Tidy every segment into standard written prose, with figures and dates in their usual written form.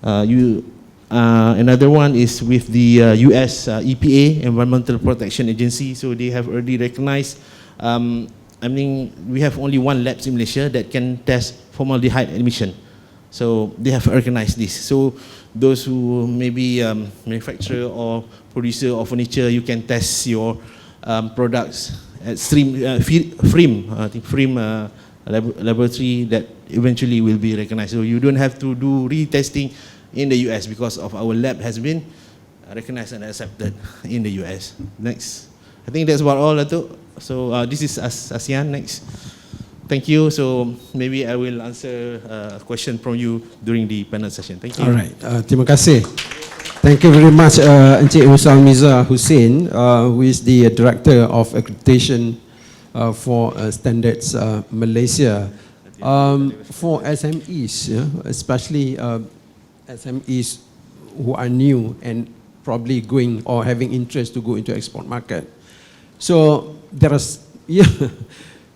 Another one is with the US EPA, Environmental Protection Agency. So they have already recognized. We have only one lab in Malaysia that can test formaldehyde emission. So they have recognized this. So those who maybe manufacturer or producer of furniture, you can test your products at FRIM laboratory that eventually will be recognized. So you don't have to do retesting in the US because of our lab has been recognized and accepted in the US. Next. I think that's about all, Dato'. So this is ASEAN next. Thank you. So maybe I will answer a question from you during the panel session. Thank you. All right. Terima kasih. Thank you very much, Encik Husam Miza Hussein, who is the Director of Accreditation for Standards Malaysia. For SMEs, especially SMEs who are new and probably going or having interest to go into export market. So there is, it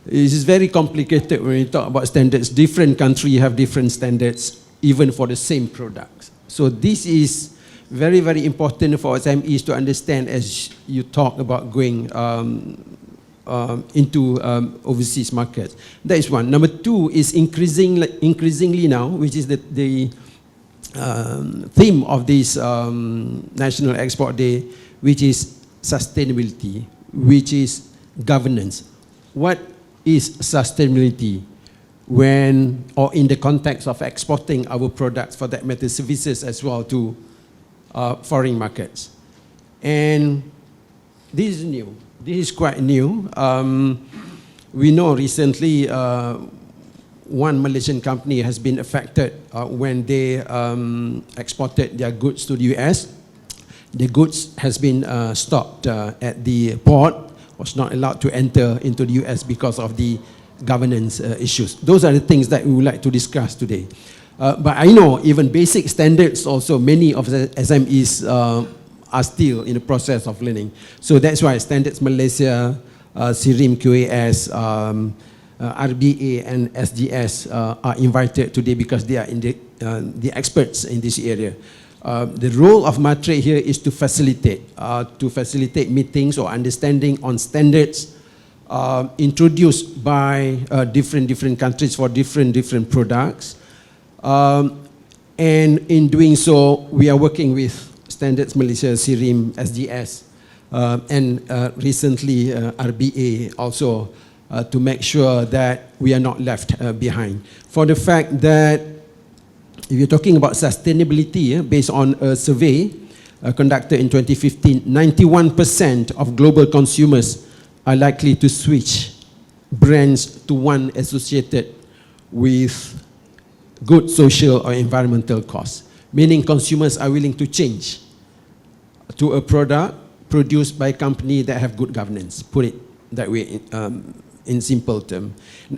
is very complicated when you talk about standards. Different countries have different standards, even for the same products. So this is very, very important for SMEs to understand as you talk about going into overseas markets. That is one. Number two is increasingly now, which is the theme of this National Export Day, which is sustainability, which is governance. What is sustainability when, or in the context of exporting our products, for that matter services as well, to foreign markets? And this is new. This is quite new. We know recently one Malaysian company has been affected when they exported their goods to the US. The goods has been stopped at the port, was not allowed to enter into the US because of the governance issues. Those are the things that we would like to discuss today. But I know even basic standards also, many of the SMEs are still in the process of learning. So that's why Standards Malaysia, SIRIM QAS, RBA and SGS are invited today because they are in the experts in this area. The role of MATRADE here is to facilitate meetings or understanding on standards introduced by different countries for different products. And in doing so, we are working with Standards Malaysia, SIRIM, SGS, and recently RBA also to make sure that we are not left behind. For the fact that if you're talking about sustainability, based on a survey conducted in 2015, 91% of global consumers are likely to switch brands to one associated with good social or environmental costs, meaning consumers are willing to change to a product produced by a company that have good governance, put it that way in simple terms.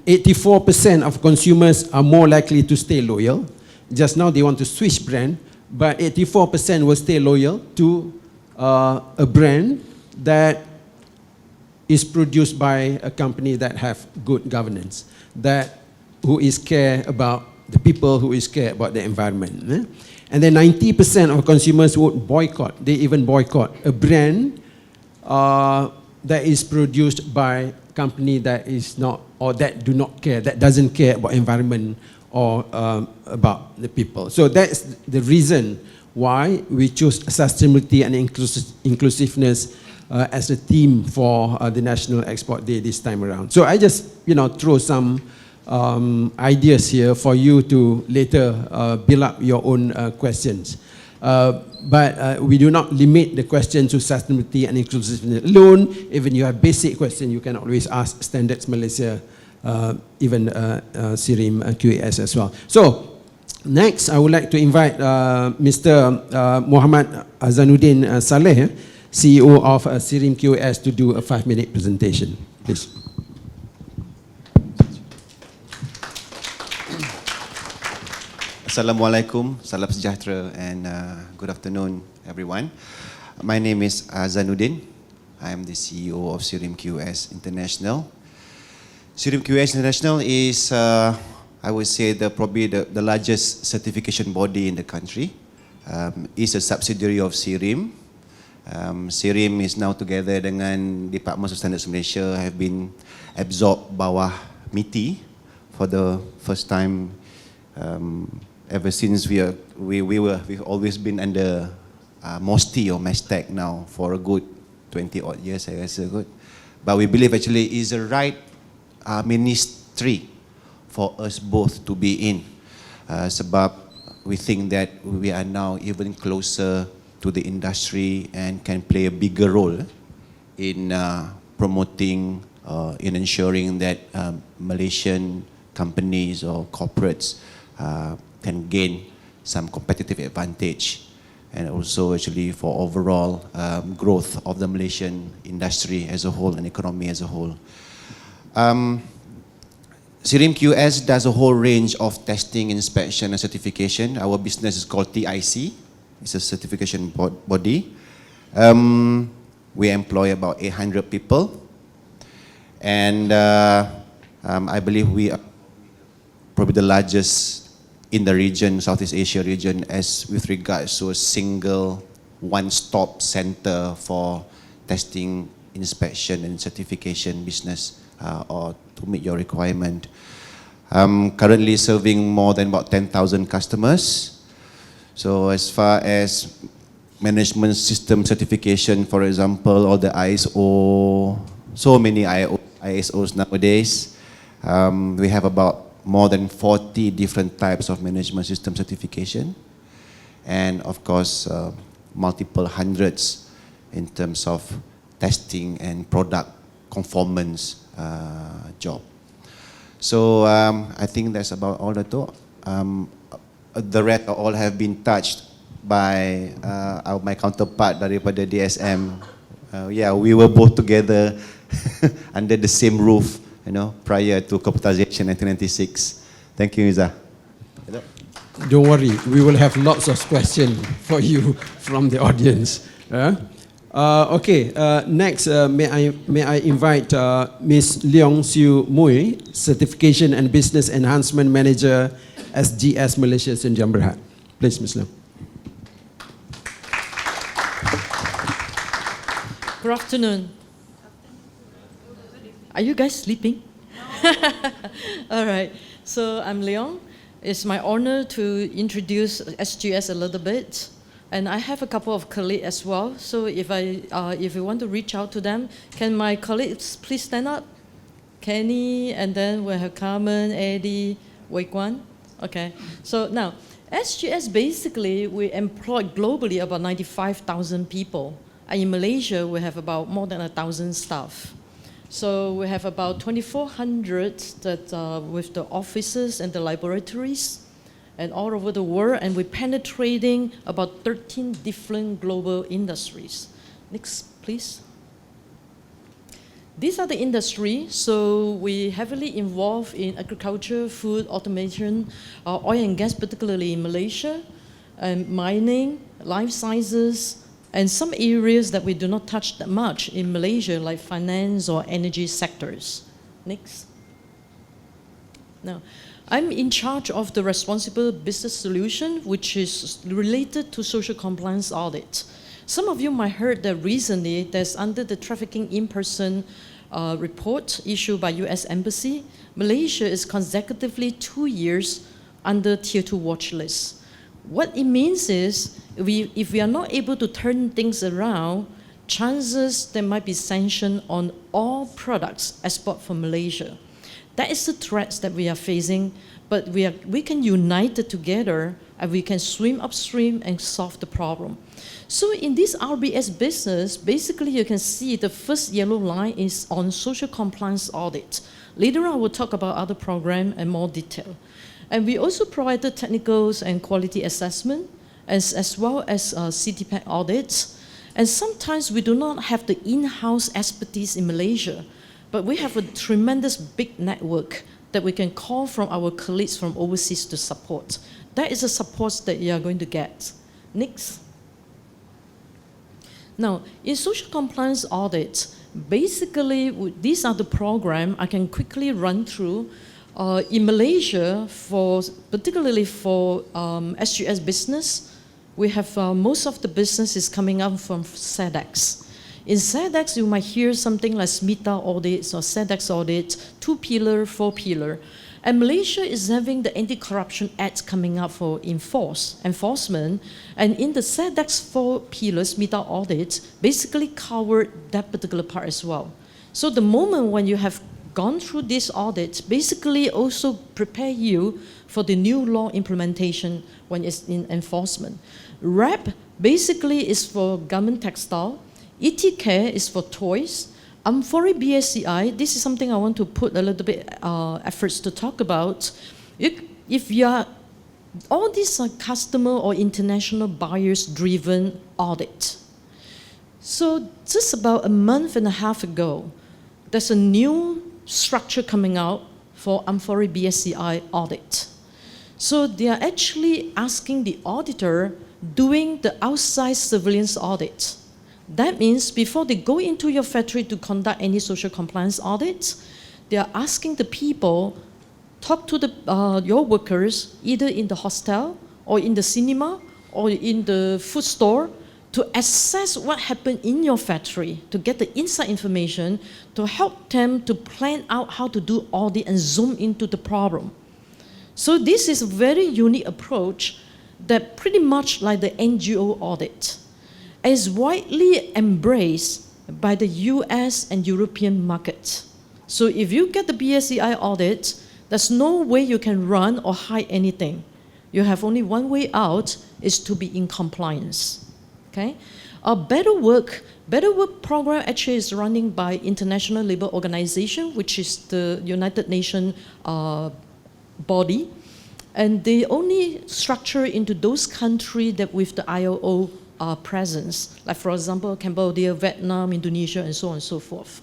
84% of consumers are more likely to stay loyal. Just now they want to switch brand, but 84% will stay loyal to a brand that is produced by a company that have good governance, who is care about the people, who is care about the environment. And then 90% of consumers would boycott, they even boycott a brand that is produced by a company that is not, or that do not care, that doesn't care about environment or about the people. So that's the reason why we chose sustainability and inclusiveness as a theme for the National Export Day this time around. So I just, throw some ideas here for you to later build up your own questions. But we do not limit the question to sustainability and inclusiveness alone. Even you have basic questions, you can always ask Standards Malaysia, even SIRIM QAS as well. So next, I would like to invite Mr. Muhammad Zanuddin Saleh, CEO of SIRIM QAS, to do a 5-minute presentation. Please. Assalamualaikum, salam sejahtera, and good afternoon, everyone. My name is Zanuddin. I am the CEO of SIRIM QS International. SIRIM QS International is a I would say probably the largest certification body in the country. Is a subsidiary of SIRIM. SIRIM is now together dengan Department of Standards Malaysia have been absorbed bawah MITI for the first time. Ever since we've always been under MOSTI or MASTEC now for a good 20 odd years, I guess. Good. But we believe actually is the right ministry for us both to be in. Sebab we think that we are now even closer to the industry and can play a bigger role in promoting, in ensuring that Malaysian companies or corporates can gain some competitive advantage, and also actually for overall growth of the Malaysian industry as a whole and economy as a whole. SIRIM QS does a whole range of testing, inspection and certification. Our business is called TIC. It's a certification body. We employ about 800 people, and I believe we are probably the largest in the region, Southeast Asia region, as with regards to a single one-stop center for testing, inspection and certification business or to meet your requirement. Currently serving more than about 10,000 customers. So as far as management system certification, for example, or the ISO, so many ISOs nowadays, we have about more than 40 different types of management system certification, and of course multiple hundreds in terms of testing and product conformance job. So I think that's about all the talk. The rest all have been touched by my counterpart daripada DSM. Yeah, we were both together under the same roof, you know, prior to corporatization in 1996. Thank you, Iza. Don't worry, we will have lots of questions for you from the audience. Okay, next, may I invite Ms. Leong Siu Mui, Certification and Business Enhancement Manager, SGS Malaysia Sdn Bhd. Please, Ms. Leong. Good afternoon. Are you guys sleeping? All right. So I'm Leong. It's my honor to introduce SGS a little bit. And I have a couple of colleagues as well. So if you want to reach out to them, can my colleagues please stand up? Kenny, and then we have Carmen, Eddie, Wei Guan. Okay. So now, SGS basically, we employ globally about 95,000 people. And in Malaysia, we have about more than 1,000 staff. So we have about 2,400 that with the offices and the laboratories and all over the world, and we're penetrating about 13 different global industries. Next, please. These are the industries, so we heavily involved in agriculture, food, automation, oil and gas, particularly in Malaysia, and mining, life sciences, and some areas that we do not touch that much in Malaysia, like finance or energy sectors. Next. Now, I'm in charge of the responsible business solution, which is related to social compliance audit. Some of you might heard that recently, there's under the trafficking in person report issued by US Embassy, Malaysia is consecutively 2 years under Tier 2 watch list. What it means is, if we are not able to turn things around, chances there might be sanction on all products export from Malaysia. That is the threats that we are facing, but we can unite it together and we can swim upstream and solve the problem. So in this RBS business, basically you can see the first yellow line is on social compliance audit. Later on, I will talk about other programs and more detail. And we also provided technicals and quality assessment, as well as CTPAC audits. And sometimes we do not have the in-house expertise in Malaysia, but we have a tremendous big network that we can call from our colleagues from overseas to support. That is the support that you are going to get. Next. Now, in social compliance audits, basically, these are the programs I can quickly run through. In Malaysia, particularly for SGS business, we have most of the business is coming up from SEDEX. In SEDEX, you might hear something like SMITA audits or SEDEX audits, 2-pillar, 4-pillar. And Malaysia is having the Anti-Corruption Act coming up for enforcement. And in the SEDEX 4-pillar SMITA audits, basically covered that particular part as well. So the moment when you have gone through this audit, basically also prepare you for the new law implementation when it's in enforcement. RAP basically is for government textile. ETK is for toys. For BSCI, this is something I want to put a little bit efforts to talk about. If you are, all these are customer or international buyers driven audit. So just about a month and a half ago, there's a new structure coming out for Amphori BSCI audit. So they are actually asking the auditor doing the outside surveillance audit. That means before they go into your factory to conduct any social compliance audits, they are asking the people, talk to your workers, either in the hostel or in the cinema or in the food store, to assess what happened in your factory, to get the inside information, to help them to plan out how to do audit and zoom into the problem. So this is a very unique approach that pretty much like the NGO audit is widely embraced by the US and European markets. So if you get the BSCI audit, there's no way you can run or hide anything. You have only one way out, is to be in compliance. Okay? A Better Work program actually is running by International Labour Organization, which is the United Nations body. And they only structure into those countries that with the ILO presence, like for example, Cambodia, Vietnam, Indonesia, and so on and so forth.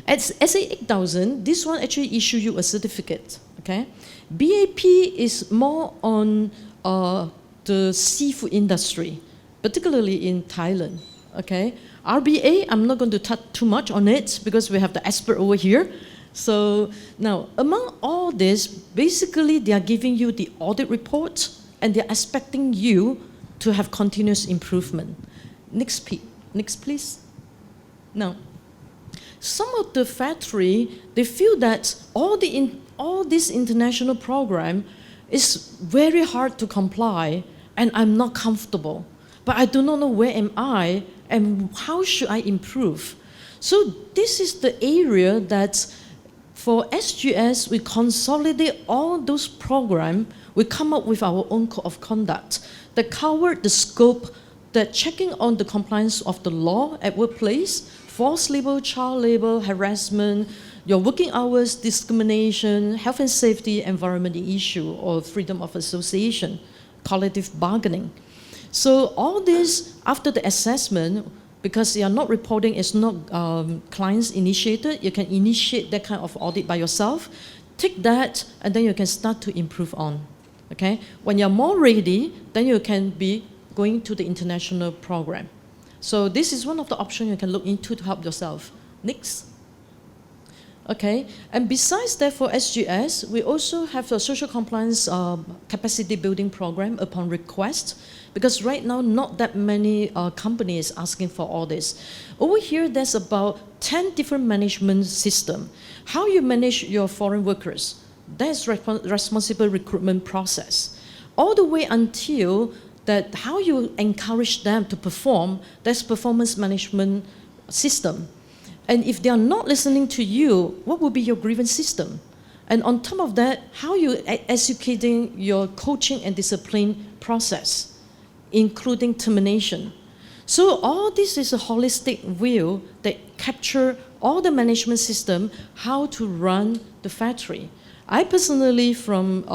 At SA8000, this one actually issue you a certificate, okay? BAP is more on the seafood industry, particularly in Thailand, okay? RBA, I'm not going to touch too much on it because we have the expert over here. So now, among all this, basically they are giving you the audit report and they're expecting you to have continuous improvement. Next, please. Now, some of the factory, they feel that all this international program is very hard to comply and I'm not comfortable. But I do not know where am I and how should I improve. So this is the area that for SGS, we consolidate all those programs, we come up with our own code of conduct that cover the scope, that checking on the compliance of the law at workplace, forced labor, child labor, harassment, your working hours, discrimination, health and safety, environmental issue, or freedom of association, collective bargaining. So all this, after the assessment, because you are not reporting, it's not clients initiated, you can initiate that kind of audit by yourself, take that, and then you can start to improve on, okay? When you're more ready, then you can be going to the international program. So this is one of the options you can look into to help yourself. Next. Okay, and besides that for SGS, we also have a social compliance capacity building program upon request, because right now not that many companies asking for all this. Over here, there's about 10 different management systems. How you manage your foreign workers, that's responsible recruitment process. All the way until that how you encourage them to perform, that's performance management system. And if they are not listening to you, what will be your grievance system? And on top of that, how you educating your coaching and discipline process, including termination. So all this is a holistic view that capture all the management system, how to run the factory. I personally, from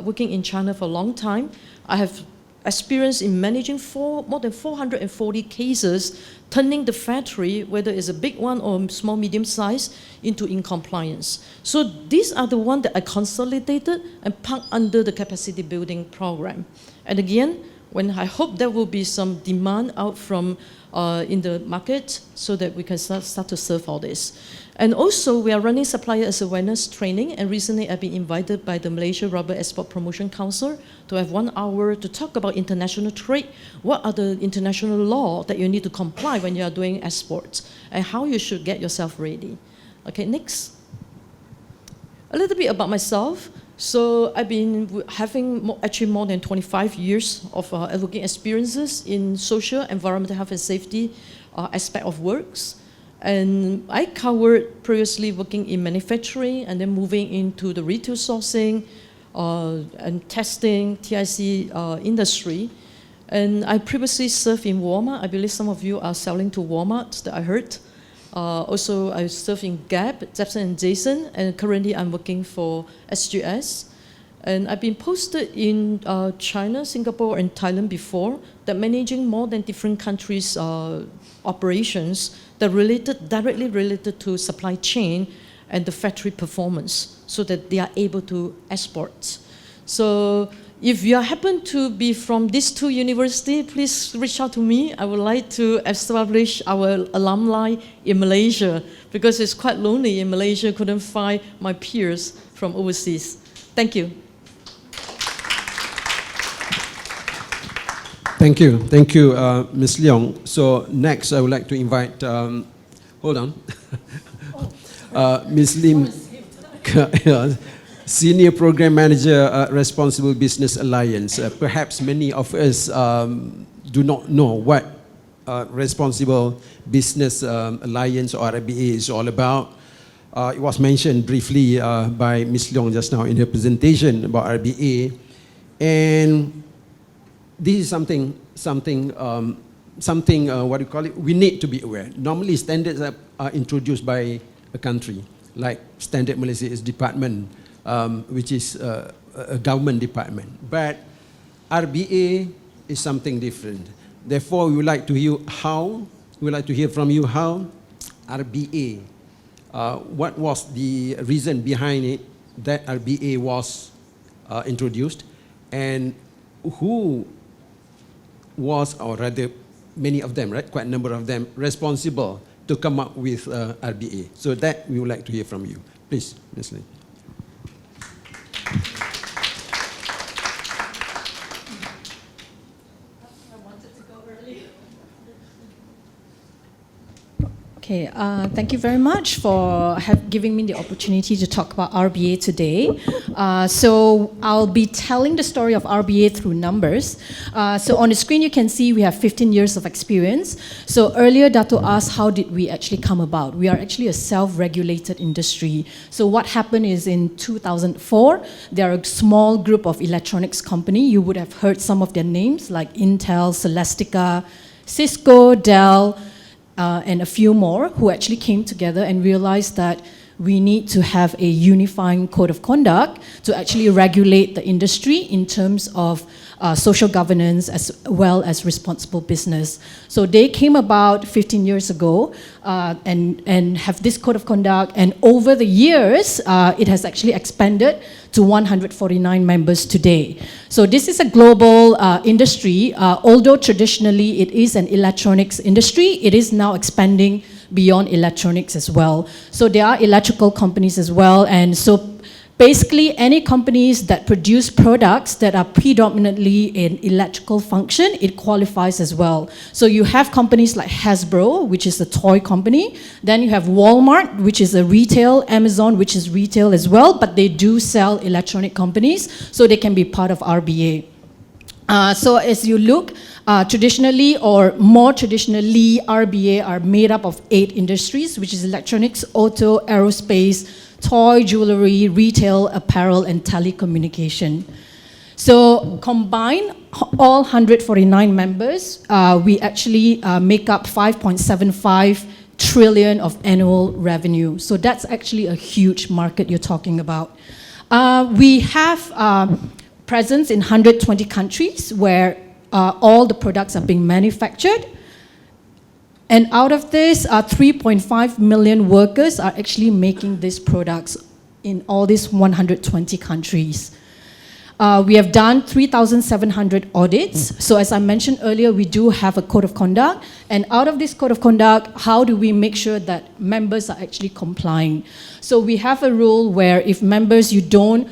working in China for a long time, I have experience in managing more than 440 cases, turning the factory, whether it's a big one or small, medium size, into in compliance. So these are the ones that I consolidated and parked under the capacity building program. And again, when I hope there will be some demand out from in the market so that we can start to serve all this. And also, we are running supplier awareness training, and recently I've been invited by the Malaysia Rubber Export Promotion Council to have 1 hour to talk about international trade. What are the international law that you need to comply when you are doing exports, and how you should get yourself ready. Okay, next. A little bit about myself. So I've been having actually more than 25 years of advocating experiences in social, environmental health and safety aspect of works. And I covered previously working in manufacturing and then moving into the retail sourcing and testing, TIC industry. And I previously served in Walmart. I believe some of you are selling to Walmart that I heard. Also, I served in Gap, Jepson and Jason, and currently I'm working for SGS. And I've been posted in China, Singapore, and Thailand before, that managing more than different countries' operations that directly related to supply chain and the factory performance, so that they are able to export. So if you happen to be from these two universities, please reach out to me. I would like to establish our alumni in Malaysia, because it's quite lonely in Malaysia, couldn't find my peers from overseas. Thank you. Thank you, Ms. Leong. So next, I would like to invite, hold on, Ms. Lim, Senior Program Manager, Responsible Business Alliance. Perhaps many of us do not know what Responsible Business Alliance or RBA is all about. It was mentioned briefly by Ms. Leong just now in her presentation about RBA, and this is something what do you call it? We need to be aware. Normally, standards are introduced by a country, like Standard Malaysia is department, which is a government department. But RBA is something different. Therefore, we would like to hear from you how RBA, what was the reason behind it that RBA was introduced, and who was, or rather many of them, right, quite a number of them, responsible to come up with RBA. So that we would like to hear from you. Please, Ms. Lee. Okay, thank you very much for giving me the opportunity to talk about RBA today. So I'll be telling the story of RBA through numbers. So on the screen you can see we have 15 years of experience. So earlier Dato asked how did we actually come about. We are actually a self-regulated industry. So what happened is in 2004, there are a small group of electronics company. You would have heard some of their names like Intel, Celestica, Cisco, Dell, and a few more, who actually came together and realized that we need to have a unifying code of conduct to actually regulate the industry in terms of social governance as well as responsible business. So they came about 15 years ago and have this code of conduct, and over the years it has actually expanded to 149 members today. So this is a global industry. Although traditionally it is an electronics industry, it is now expanding beyond electronics as well. So there are electrical companies as well, and so basically any companies that produce products that are predominantly in electrical function, it qualifies as well. So you have companies like Hasbro, which is a toy company, then you have Walmart, which is a retail, Amazon, which is retail as well, but they do sell electronic companies, so they can be part of RBA. So as you look, traditionally or more traditionally, RBA are made up of 8 industries, which is electronics, auto, aerospace, toy, jewelry, retail, apparel, and telecommunication. So combine all 149 members, we actually make up 5.75 trillion of annual revenue. So that's actually a huge market you're talking about. We have presence in 120 countries where all the products are being manufactured. And out of this, 3.5 million workers are actually making these products in all these 120 countries. We have done 3,700 audits. So as I mentioned earlier, we do have a code of conduct. And out of this code of conduct, how do we make sure that members are actually complying? So we have a rule where if members, you don't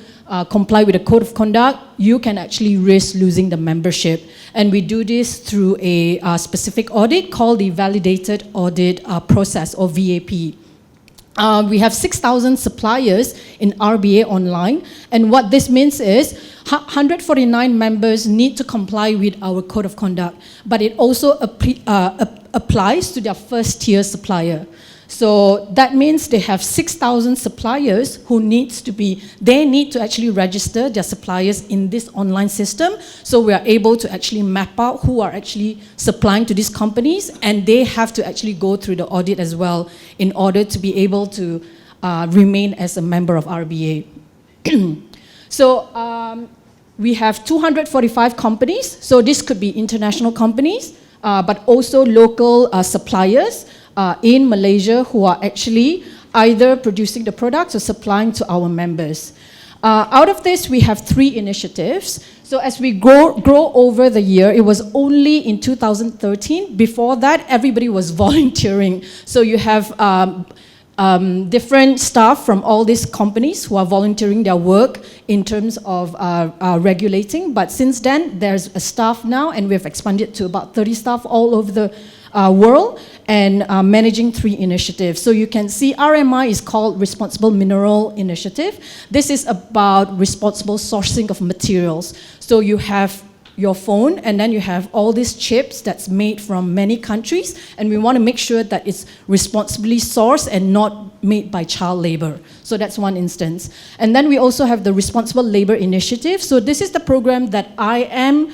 comply with the code of conduct, you can actually risk losing the membership. And we do this through a specific audit called the Validated Audit Process, or VAP. We have 6,000 suppliers in RBA online, and what this means is 149 members need to comply with our code of conduct, but it also applies to their first-tier supplier. So that means they have 6,000 suppliers who need to actually register their suppliers in this online system. So we are able to actually map out who are actually supplying to these companies, and they have to actually go through the audit as well in order to be able to remain as a member of RBA. So we have 245 companies. So this could be international companies, but also local suppliers in Malaysia who are actually either producing the products or supplying to our members. Out of this, we have 3 initiatives. So as we grow over the year, it was only in 2013. Before that, everybody was volunteering. So you have different staff from all these companies who are volunteering their work in terms of regulating. But since then, there's a staff now, and we've expanded to about 30 staff all over the world, and managing 3 initiatives. So you can see RMI is called Responsible Mineral Initiative. This is about responsible sourcing of materials. So you have your phone, and then you have all these chips that's made from many countries, and we want to make sure that it's responsibly sourced and not made by child labor. So that's one instance. And then we also have the Responsible Labor Initiative. So this is the program that I am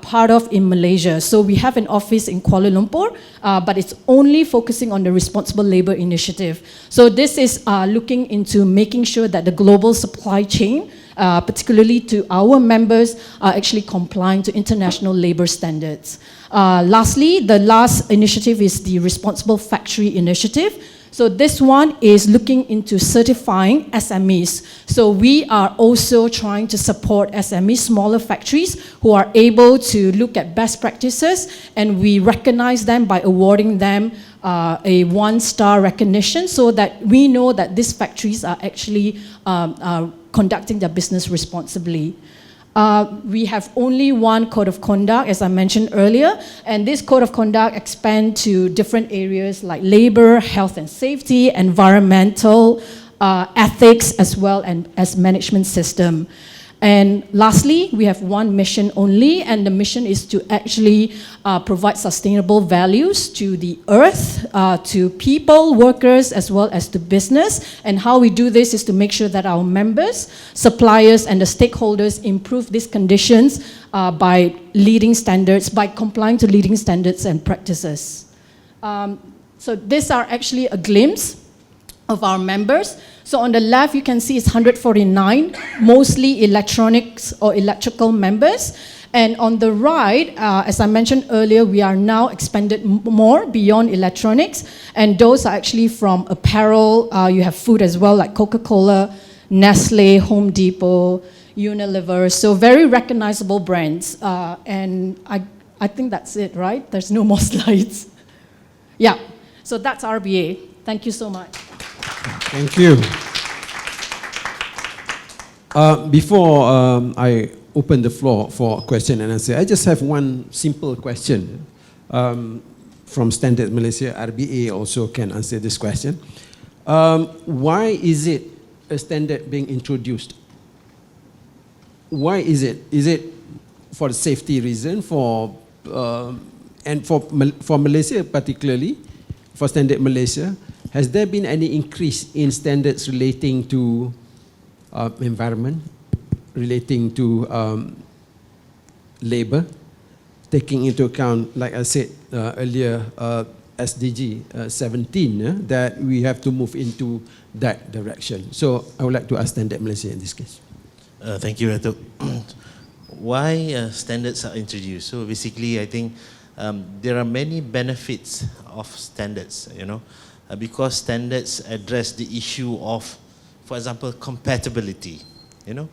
part of in Malaysia. So we have an office in Kuala Lumpur, but it's only focusing on the Responsible Labor Initiative. So this is looking into making sure that the global supply chain, particularly to our members, are actually complying to international labor standards. Lastly, the last initiative is the Responsible Factory Initiative. So this one is looking into certifying SMEs. So we are also trying to support SMEs, smaller factories, who are able to look at best practices, and we recognize them by awarding them a 1-star recognition, so that we know that these factories are actually conducting their business responsibly. We have only one code of conduct, as I mentioned earlier, and this code of conduct expands to different areas like labor, health and safety, environmental, ethics, as well as management system. And lastly, we have one mission only, and the mission is to actually provide sustainable values to the earth, to people, workers, as well as to business. And how we do this is to make sure that our members, suppliers, and the stakeholders improve these conditions by leading standards, by complying to leading standards and practices. So these are actually a glimpse of our members. So on the left, you can see it's 149, mostly electronics or electrical members. And on the right, as I mentioned earlier, we are now expanded more beyond electronics. And those are actually from apparel. You have food as well, like Coca-Cola, Nestle, Home Depot, Unilever. So very recognizable brands. And I think that's it, right? There's no more slides. Yeah, so that's RBA. Thank you so much. Thank you. Before I open the floor for question and answer, I just have one simple question from Standard Malaysia. RBA also can answer this question. Why is it a standard being introduced? Why is it? Is it for the safety reason, and for Malaysia particularly, for Standard Malaysia? Has there been any increase in standards relating to environment, relating to labor, taking into account, like I said earlier, SDG 17, that we have to move into that direction? So I would like to ask Standard Malaysia in this case. Thank you, Rato. Why standards are introduced? So basically, I think there are many benefits of standards, because standards address the issue of, for example, compatibility. you know.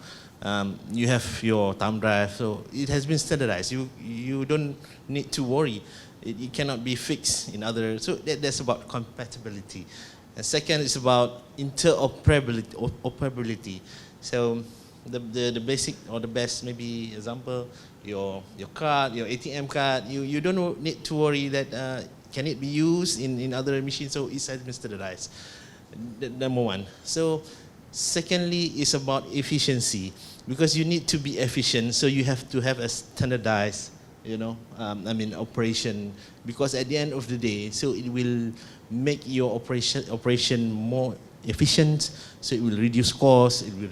You have your thumb drive, so it has been standardized. You don't need to worry. It cannot be fixed in other, so that's about compatibility. And second is about interoperability. So the basic or the best maybe example, your card, your ATM card, you don't need to worry that can it be used in other machines, so it has been standardized. Number one. So secondly is about efficiency, because you need to be efficient, so you have to have a standardized, operation, because at the end of the day, so it will make your operation more efficient, so it will reduce costs, it will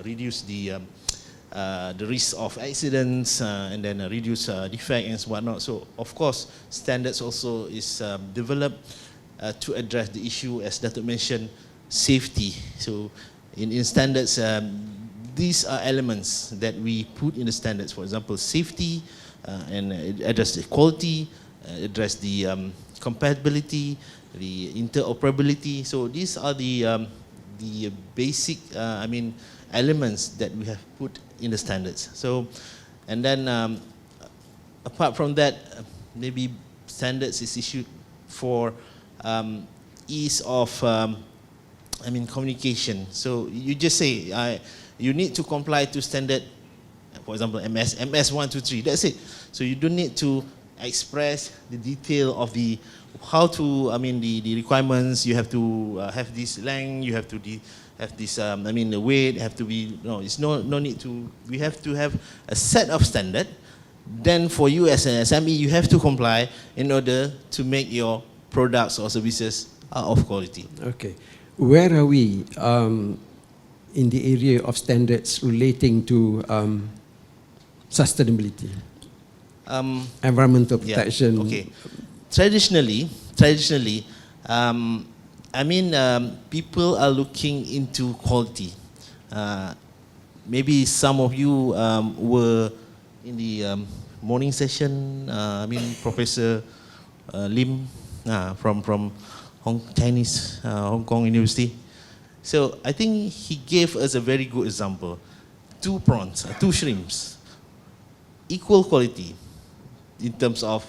reduce the risk of accidents, and then reduce defect and whatnot. So of course, standards also is developed to address the issue, as Dato mentioned, safety. So in standards, these are elements that we put in the standards. For example, safety, and address the quality, address the compatibility, the interoperability. So these are the basic, elements that we have put in the standards. So, and then apart from that, maybe standards is issued for ease of communication. So you just say you need to comply to standard, for example, MS 123. That's it. So you don't need to express the detail of the how to the requirements. You have to have this length. You have to have this the weight have to be it's no need to. We have to have a set of standard. Then for you as an SME, you have to comply in order to make your products or services of quality. Okay. Where are we in the area of standards relating to sustainability, environmental protection? Yeah, okay. Traditionally, people are looking into quality. Maybe some of you were in the morning session. Professor Lim from Hong Kong University. So I think he gave us a very good example. 2 prawns, 2 shrimps, equal quality in terms of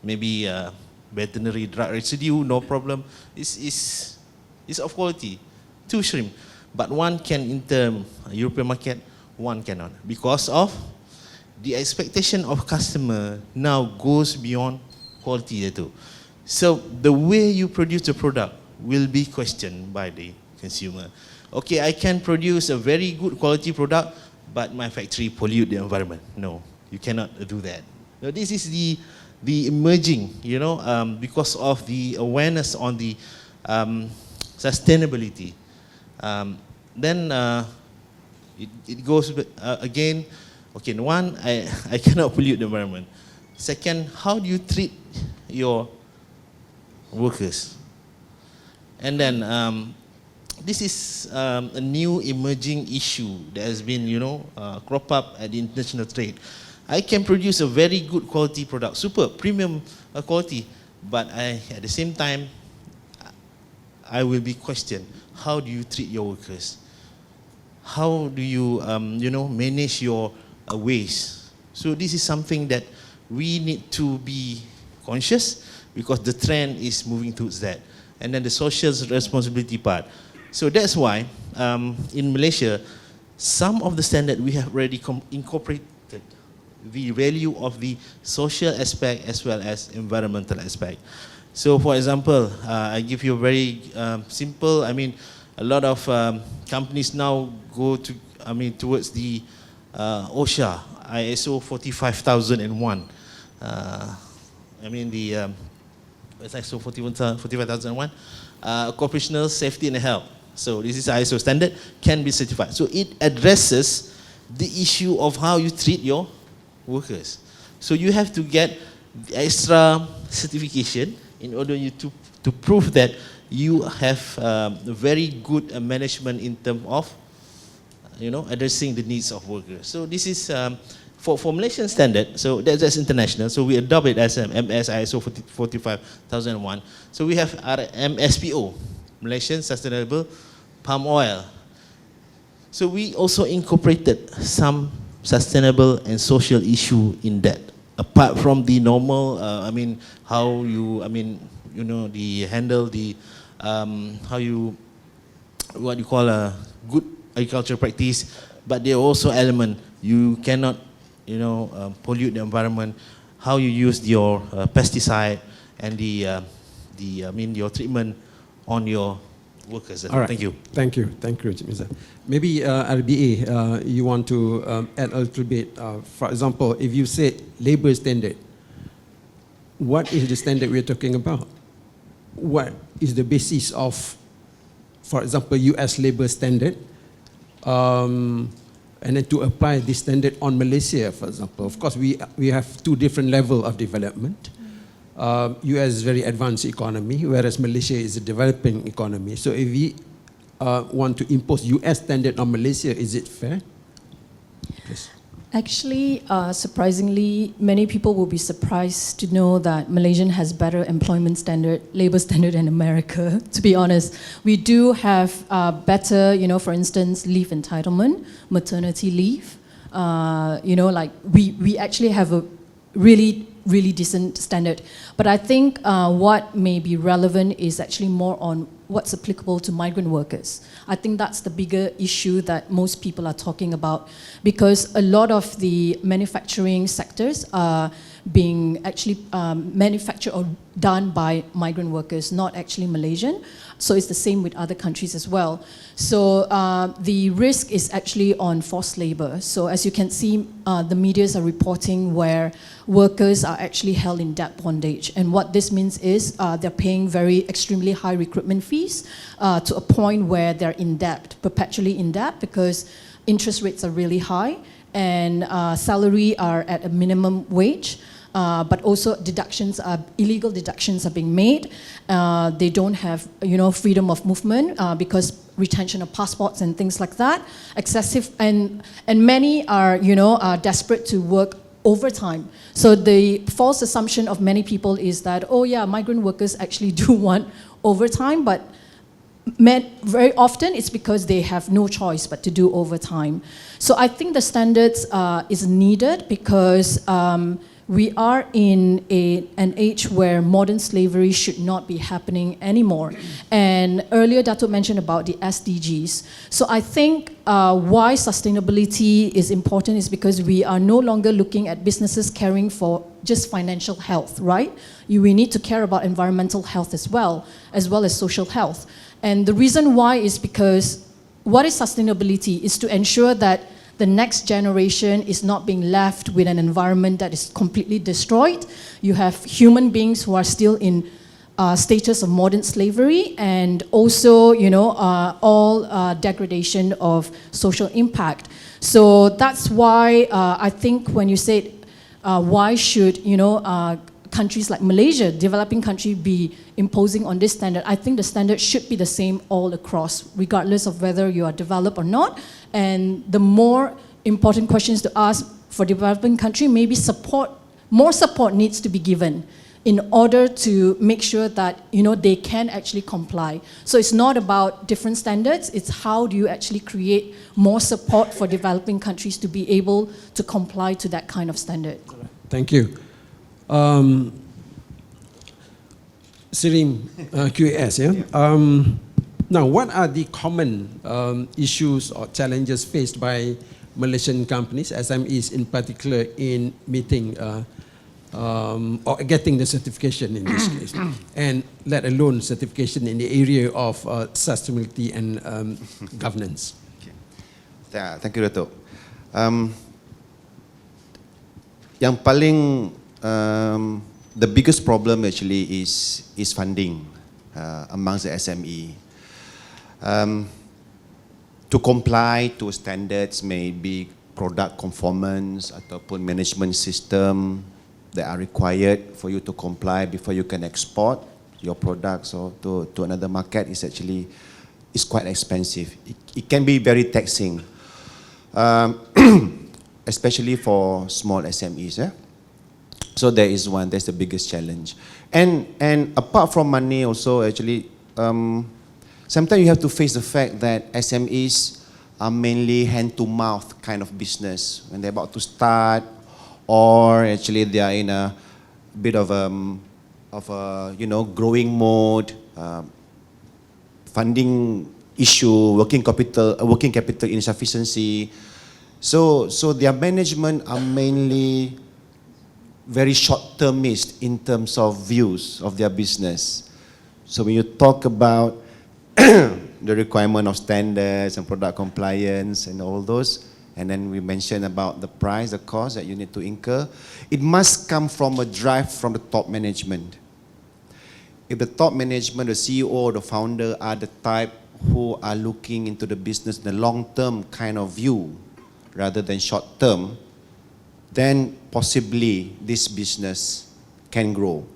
maybe veterinary drug residue, no problem. It's of quality. 2 shrimp, but one can enter European market, one cannot, because of the expectation of customer now goes beyond quality too. So the way you produce the product will be questioned by the consumer. Okay, I can produce a very good quality product, but my factory pollute the environment. No, you cannot do that. Now, this is the emerging, because of the awareness on the sustainability. Then it goes again. Okay, one, I cannot pollute the environment. Second, how do you treat your workers? And then this is a new emerging issue that has been, crop up at the international trade. I can produce a very good quality product, super premium quality, but at the same time, I will be questioned. How do you treat your workers? How do you, manage your waste? So this is something that we need to be conscious, because the trend is moving towards that. And then the social responsibility part. So that's why in Malaysia, some of the standard we have already incorporated the value of the social aspect as well as environmental aspect. So for example, I give you a very simple, a lot of companies now go to, towards the OSHA, ISO 45001. It's ISO 45001, occupational safety and health. So this is ISO standard, can be certified. So it addresses the issue of how you treat your workers. So you have to get extra certification in order to prove that you have very good management in terms of addressing the needs of workers. So this is for Malaysian standard, so that's international. So we adopt it as MS ISO 45001. So we have our MSPO, Malaysian Sustainable Palm Oil. So we also incorporated some sustainable and social issue in that. Apart from the normal, how you, the handle the, how you, what you call a good agricultural practice, but there are also element you cannot, pollute the environment, how you use your pesticide and your treatment on your workers. All right. Thank you. Thank you, Mr. Maybe RBA, you want to add a little bit. For example, if you say labor standard, what is the standard we're talking about? What is the basis of, for example, US labor standard? And then to apply this standard on Malaysia, for example. Of course, we have two different levels of development. US is a very advanced economy, whereas Malaysia is a developing economy. So if we want to impose US standard on Malaysia, is it fair? Yes. Actually, surprisingly, many people will be surprised to know that Malaysian has better employment standard, labor standard than America, to be honest. We do have better, for instance, leave entitlement, maternity leave. We actually have a really decent standard. But I think what may be relevant is actually more on what's applicable to migrant workers. I think that's the bigger issue that most people are talking about, because a lot of the manufacturing sectors are being actually manufactured or done by migrant workers, not actually Malaysian. So it's the same with other countries as well. So the risk is actually on forced labor. So as you can see, the medias are reporting where workers are actually held in debt bondage. And what this means is they're paying extremely high recruitment fees to a point where they're in debt, perpetually in debt, because interest rates are really high and salary are at a minimum wage. But also illegal deductions are being made. They don't have, freedom of movement because retention of passports and things like that. Excessive, and many are, desperate to work overtime. So the false assumption of many people is that, oh yeah, migrant workers actually do want overtime, but very often it's because they have no choice but to do overtime. So I think the standards is needed because we are in an age where modern slavery should not be happening anymore. And earlier Dato mentioned about the SDGs. So I think why sustainability is important is because we are no longer looking at businesses caring for just financial health, right? We need to care about environmental health as well as social health. And the reason why is because what is sustainability is to ensure that the next generation is not being left with an environment that is completely destroyed. You have human beings who are still in status of modern slavery, and also, all degradation of social impact. So that's why I think when you say why should countries like Malaysia, developing country, be imposing on this standard, I think the standard should be the same all across, regardless of whether you are developed or not. And the more important questions to ask for developing country, maybe more support needs to be given in order to make sure that they can actually comply. So it's not about different standards, it's how do you actually create more support for developing countries to be able to comply to that kind of standard. Thank you. Sirim, QAS, yeah? Now, what are the common issues or challenges faced by Malaysian companies, SMEs in particular, in meeting or getting the certification in this case, and let alone certification in the area of sustainability and governance? Okay. Yeah, thank you, Dato'. Yang paling the biggest problem actually is funding amongst the SME. To comply to standards, maybe product conformance ataupun management system that are required for you to comply before you can export your products or to another market is quite expensive. It can be very taxing, especially for small SMEs. So that's the biggest challenge. And apart from money also, actually, sometimes you have to face the fact that SMEs are mainly hand-to-mouth kind of business when they're about to start, or actually they are in a bit of a growing mode, funding issue, working capital insufficiency. So their management are mainly very short-termist in terms of views of their business. So when you talk about the requirement of standards and product compliance and all those, and then we mentioned about the price, the cost that you need to incur, it must come from a drive from the top management. If the top management, the CEO or the founder are the type who are looking into the business in the long-term kind of view rather than short-term, then possibly this business can grow,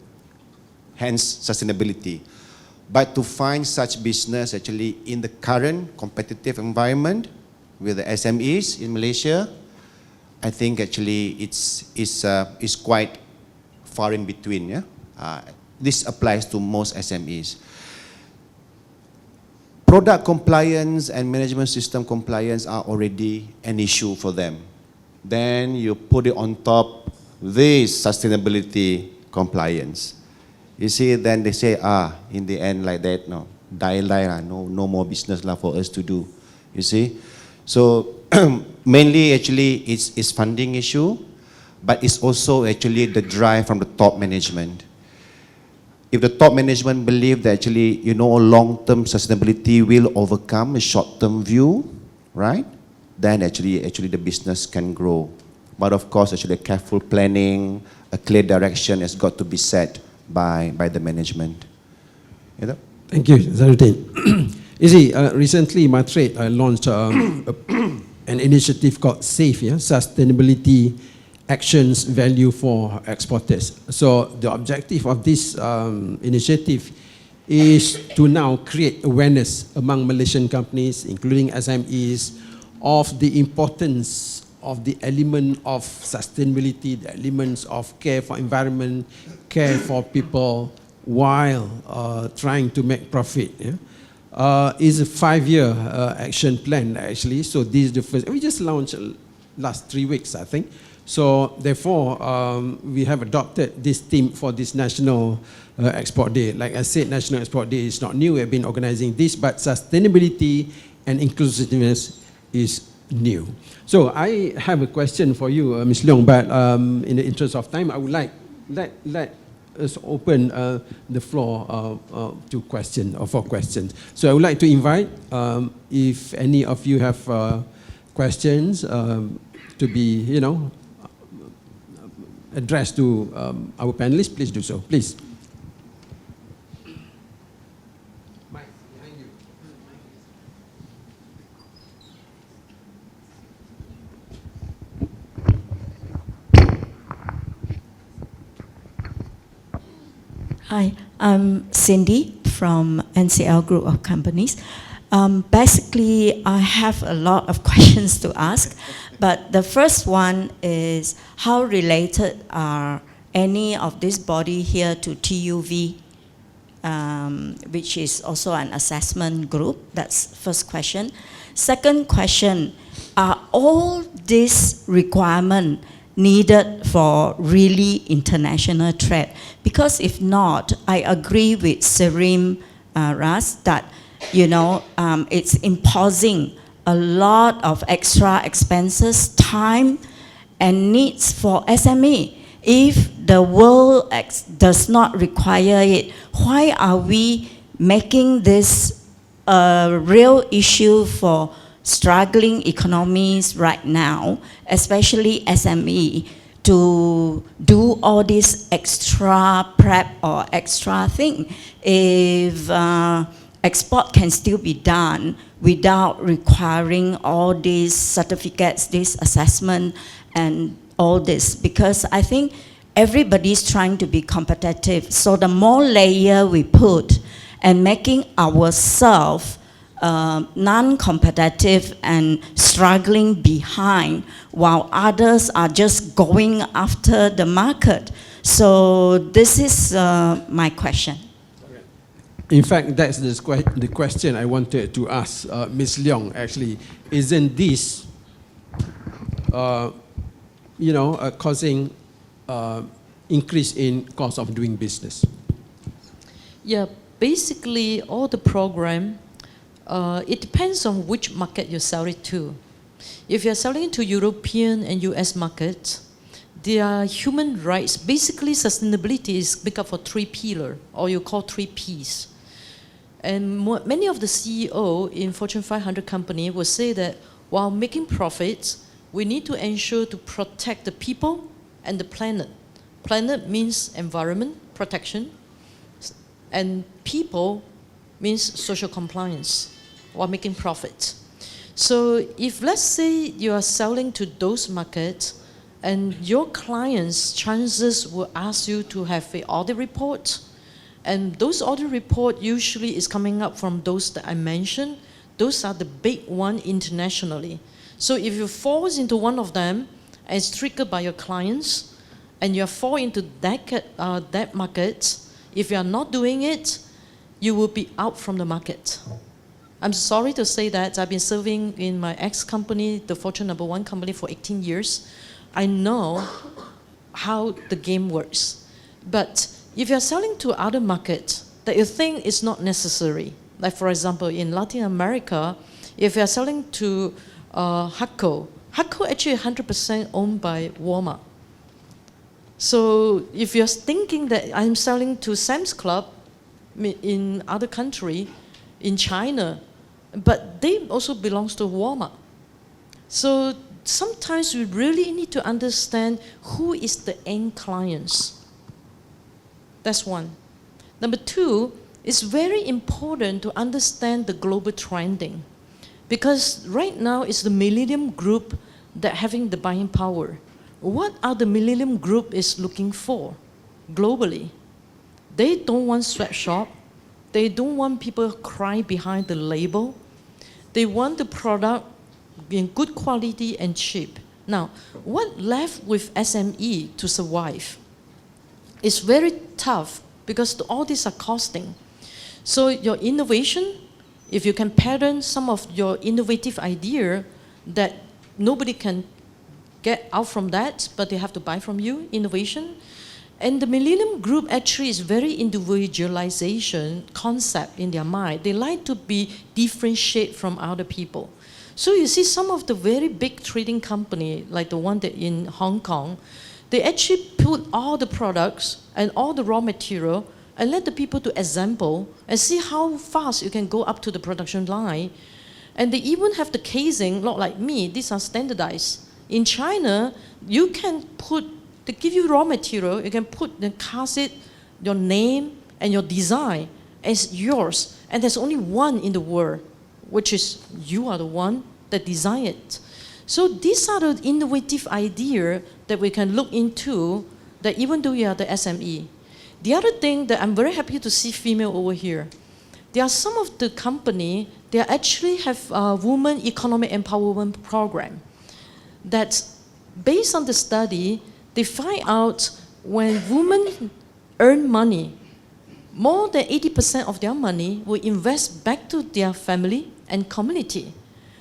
hence sustainability. But to find such business actually in the current competitive environment with the SMEs in Malaysia, I think actually it's quite far in between. Yeah? This applies to most SMEs. Product compliance and management system compliance are already an issue for them. Then you put it on top this sustainability compliance. You see, then they say, in the end like that, no more business for us to do. You see? So mainly actually it's funding issue, but it's also actually the drive from the top management. If the top management believe that actually, long-term sustainability will overcome a short-term view, right? Then actually the business can grow. But of course, actually careful planning, a clear direction has got to be set by the management. Thank you, Zaruddin. You see, recently MATRADE launched an initiative called SAFE, Sustainability Actions Value for Exporters. So the objective of this initiative is to now create awareness among Malaysian companies, including SMEs, of the importance of the element of sustainability, the elements of care for environment, care for people, while trying to make profit. Is a 5-year action plan actually. So this is the first. We just launched last 3 weeks, I think. So therefore, we have adopted this theme for this National Export Day. Like I said, National Export Day is not new. We have been organizing this, but sustainability and inclusiveness is new. So I have a question for you, Ms. Leong, but in the interest of time, I would like let us open the floor to question or for questions. So I would like to invite, if any of you have questions to be, addressed to our panelists, please do so. Please. Hi, I'm Cindy from NCL Group of Companies. Basically, I have a lot of questions to ask, but the first one is how related are any of this body here to TUV, which is also an assessment group? That's first question. Second question, are all these requirements needed for really international trade? Because if not, I agree with Serim Ras that it's imposing a lot of extra expenses, time, and needs for SME. If the world does not require it, why are we making this a real issue for struggling economies right now, especially SME, to do all this extra prep or extra thing? If export can still be done without requiring all these certificates, this assessment, and all this, because I think everybody's trying to be competitive. So the more layer we put and making ourselves non-competitive and struggling behind while others are just going after the market. So this is my question. In fact, that's the question I wanted to ask Ms. Leong, actually. Isn't this, causing increase in cost of doing business? Yeah, basically all the program, it depends on which market you sell it to. If you're selling to European and US markets, their human rights, basically sustainability is big up for 3 pillars, or you call 3 Ps. And many of the CEO in Fortune 500 company will say that while making profits, we need to ensure to protect the people and the planet. Planet means environment protection, and people means social compliance while making profits. So if let's say you are selling to those markets and your clients, chances will ask you to have an audit report, and those audit report usually is coming up from those that I mentioned. Those are the big one internationally. So if you fall into one of them and it's triggered by your clients and you fall into that market, if you are not doing it, you will be out from the market. I'm sorry to say that. I've been serving in my ex-company, the Fortune #1 company, for 18 years. I know how the game works. But if you're selling to other markets that you think is not necessary, like for example, in Latin America, if you're selling to Hutco actually 100% owned by Walmart. So if you're thinking that I'm selling to Sam's Club in other country, in China, but they also belongs to Walmart. So sometimes we really need to understand who is the end clients. That's one. Number 2, it's very important to understand the global trending, because right now it's the Millennium Group that having the buying power. What are the Millennium Group is looking for globally? They don't want sweatshop. They don't want people cry behind the label. They want the product in good quality and cheap. Now, what left with SME to survive? It's very tough because all these are costing. So your innovation, if you can pattern some of your innovative idea that nobody can get out from that, but they have to buy from you, innovation. And the Millennium Group actually is very individualization concept in their mind. They like to be differentiate from other people. So you see some of the very big trading company, like the one that in Hong Kong, they actually put all the products and all the raw material and let the people to assemble and see how fast you can go up to the production line. And they even have the casing, not like me, these are standardized. In China, you can put, they give you raw material, you can put the cast it, your name and your design as yours. And there's only one in the world, which is you are the one that designed it. So these are the innovative ideas that we can look into, that even though you are the SME. The other thing that I'm very happy to see female over here. There are some of the company, they actually have a women economic empowerment program. That's based on the study, they find out when women earn money, more than 80% of their money will invest back to their family and community.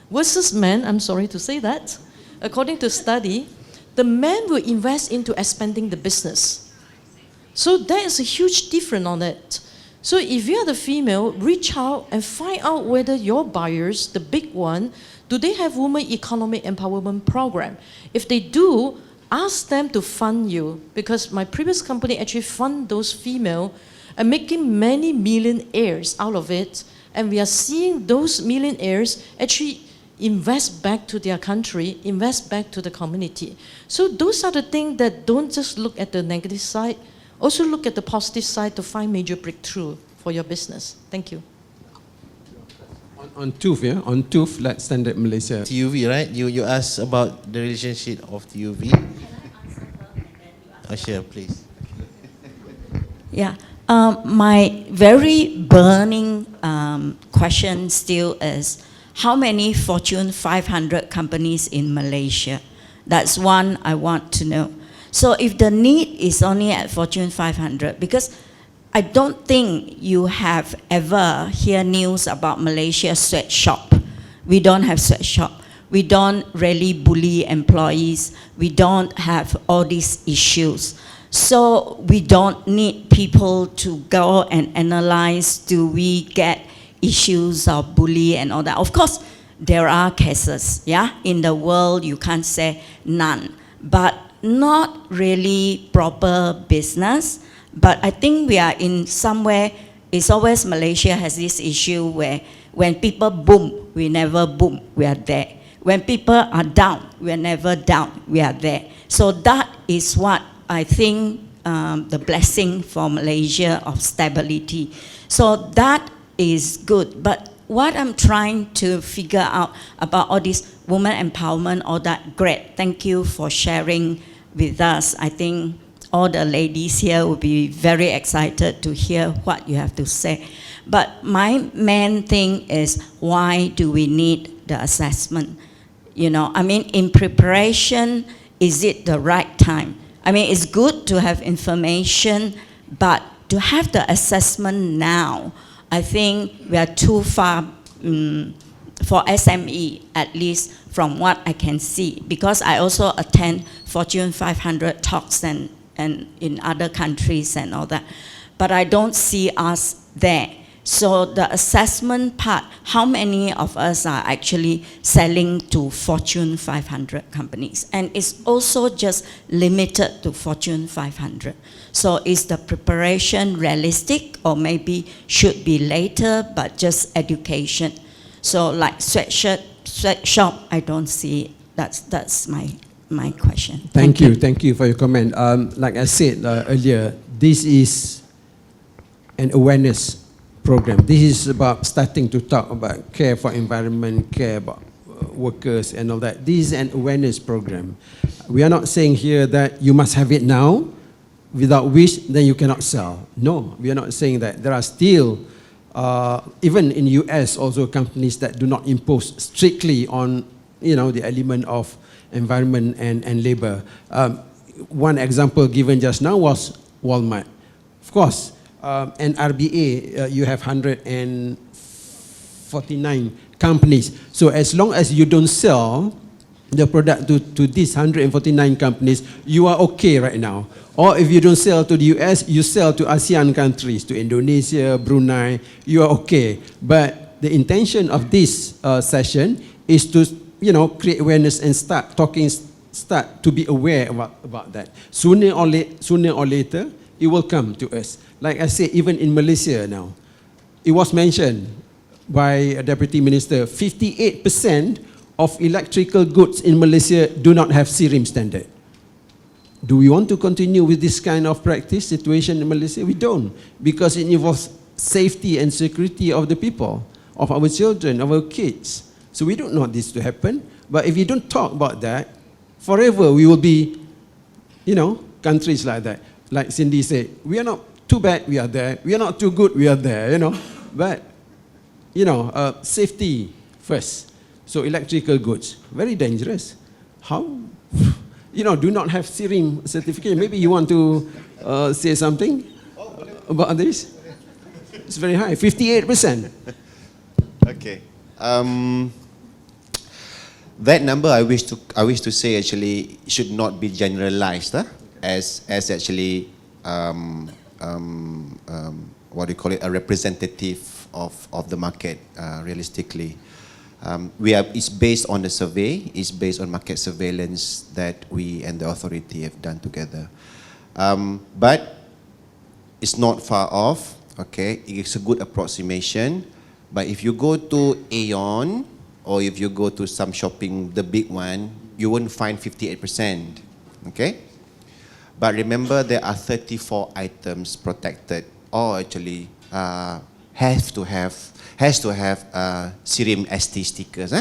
Versus men, I'm sorry to say that, according to study, the men will invest into expanding the business. So there is a huge difference on that. So if you are the female, reach out and find out whether your buyers, the big one, do they have women economic empowerment program? If they do, ask them to fund you, because my previous company actually fund those female and making many millionaires out of it. And we are seeing those millionaires actually invest back to their country, invest back to the community. So those are the things that don't just look at the negative side, also look at the positive side to find major breakthrough for your business. Thank you. On TÜV, yeah? On TÜV, like Standard Malaysia. TUV, right? You asked about the relationship of TUV. Oh, sure, please. Yeah. My very burning question still is, how many Fortune 500 companies in Malaysia? That's one I want to know. So if the need is only at Fortune 500, because I don't think you have ever heard news about Malaysia sweatshop. We don't have sweatshop. We don't really bully employees. We don't have all these issues. So we don't need people to go and analyze, do we get issues of bully and all that. Of course, there are cases, yeah? In the world, you can't say none. But not really proper business. But I think we are in somewhere, it's always Malaysia has this issue where when people boom, we never boom, we are there. When people are down, we are never down, we are there. So that is what I think the blessing for Malaysia of stability. So that is good. But what I'm trying to figure out about all this women empowerment, all that, great. Thank you for sharing with us. I think all the ladies here will be very excited to hear what you have to say. But my main thing is, why do we need the assessment? You know, I mean, in preparation, is it the right time? I mean, it's good to have information, but to have the assessment now, I think we are too far for SME, at least from what I can see, because I also attend Fortune 500 talks and in other countries and all that, but I don't see us there. So the assessment part, how many of us are actually selling to Fortune 500 companies? And it's also just limited to Fortune 500. So is the preparation realistic, or maybe should be later, but just education? So like sweatshop, I don't see it. That's my question. Thank you for your comment. Like I said earlier, this is an awareness program. This is about starting to talk about care for environment, care about workers and all that. This is an awareness program. We are not saying here that you must have it now, without which then you cannot sell. No, we are not saying that. There are still, even in US also, companies that do not impose strictly on, you know, the element of environment and labor. One example given just now was Walmart. Of course, and RBA, you have 149 companies. So as long as you don't sell the product to these 149 companies, you are okay right now. Or if you don't sell to the US, you sell to ASEAN countries, to Indonesia, Brunei, you are okay. But the intention of this session is to, you know, create awareness and start to be aware about that. Sooner or later, it will come to us. Like I said, even in Malaysia now, it was mentioned by a deputy minister, 58% of electrical goods in Malaysia do not have CRIM standard. Do we want to continue with this kind of practice situation in Malaysia? We don't, because it involves safety and security of the people, of our children, of our kids. So we don't want this to happen. But if you don't talk about that, forever we will be, you know, countries like that. Like Cindy said, we are not too bad, we are there. We are not too good, we are there, you know. But, you know, safety first. So electrical goods, very dangerous. How? You know, do not have CRIM certificate. Maybe you want to say something about this? It's very high, 58%. Okay. That number I wish to say actually should not be generalized as actually what do you call it, a representative of the market realistically. It's based on the survey, it's based on market surveillance that we and the authority have done together. But it's not far off, okay? It's a good approximation. But if you go to Aeon, or if you go to some shopping, the big one, you won't find 58%, okay? But remember, there are 34 items protected, or actually has to have CRIM ST stickers,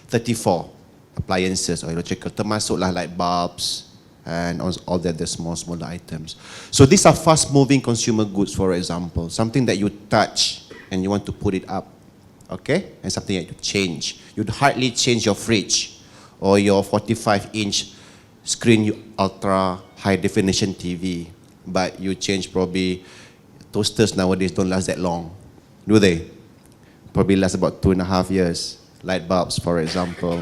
34 appliances or electrical, termasuklah like bulbs and all the smaller items. So these are fast-moving consumer goods, for example, something that you touch and you want to put it up, okay? And something that you change. You'd hardly change your fridge or your 45-inch screen ultra high-definition TV, but you change probably toasters nowadays don't last that long, do they? Probably last about 2.5 years. Light bulbs, for example.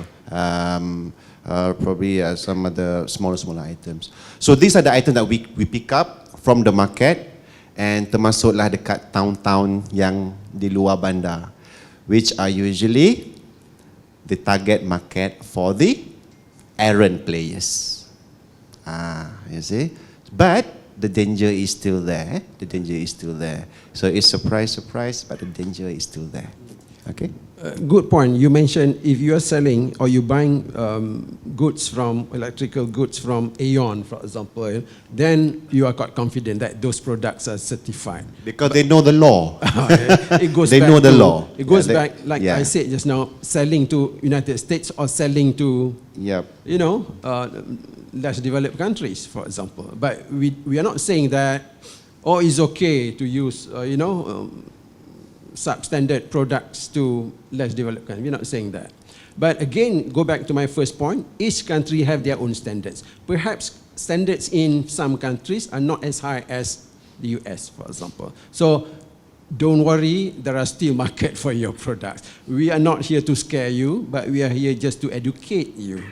Probably some other smaller items. So these are the items that we pick up from the market, and termasuklah dekat town-town yang di luar bandar, which are usually the target market for the errand players. You see? But the danger is still there. The danger is still there. So it's surprise, but the danger is still there. Okay? Good point. You mentioned if you are selling or you buying goods from electrical goods from Aeon, for example, then you are quite confident that those products are certified. Because they know the law. It goes They back know the to- law. It goes Yeah, back, like I said just now, selling to United States or selling to, Yep. you know, less developed countries, for example. But we are not saying that, it's okay to use, substandard products to less developed countries. We're not saying that. But again, go back to my first point, each country have their own standards. Perhaps standards in some countries are not as high as the US, for example. So don't worry, there are still market for your products. We are not here to scare you, but we are here just to educate you.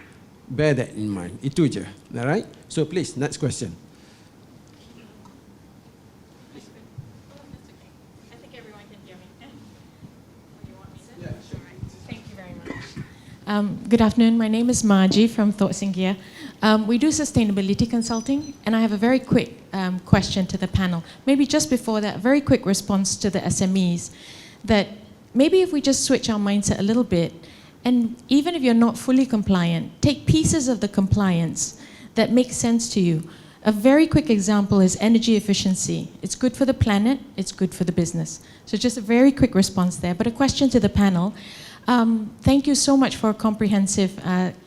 Bear that in mind. Itu je, all right? So please, next question. Good afternoon. My name is Margie from Thoughts in Gear. We do sustainability consulting, and I have a very quick question to the panel. Maybe just before that, a very quick response to the SMEs, that maybe if we just switch our mindset a little bit, and even if you're not fully compliant, take pieces of the compliance that make sense to you. A very quick example is energy efficiency. It's good for the planet, it's good for the business. So just a very quick response there. But a question to the panel. Thank you so much for a comprehensive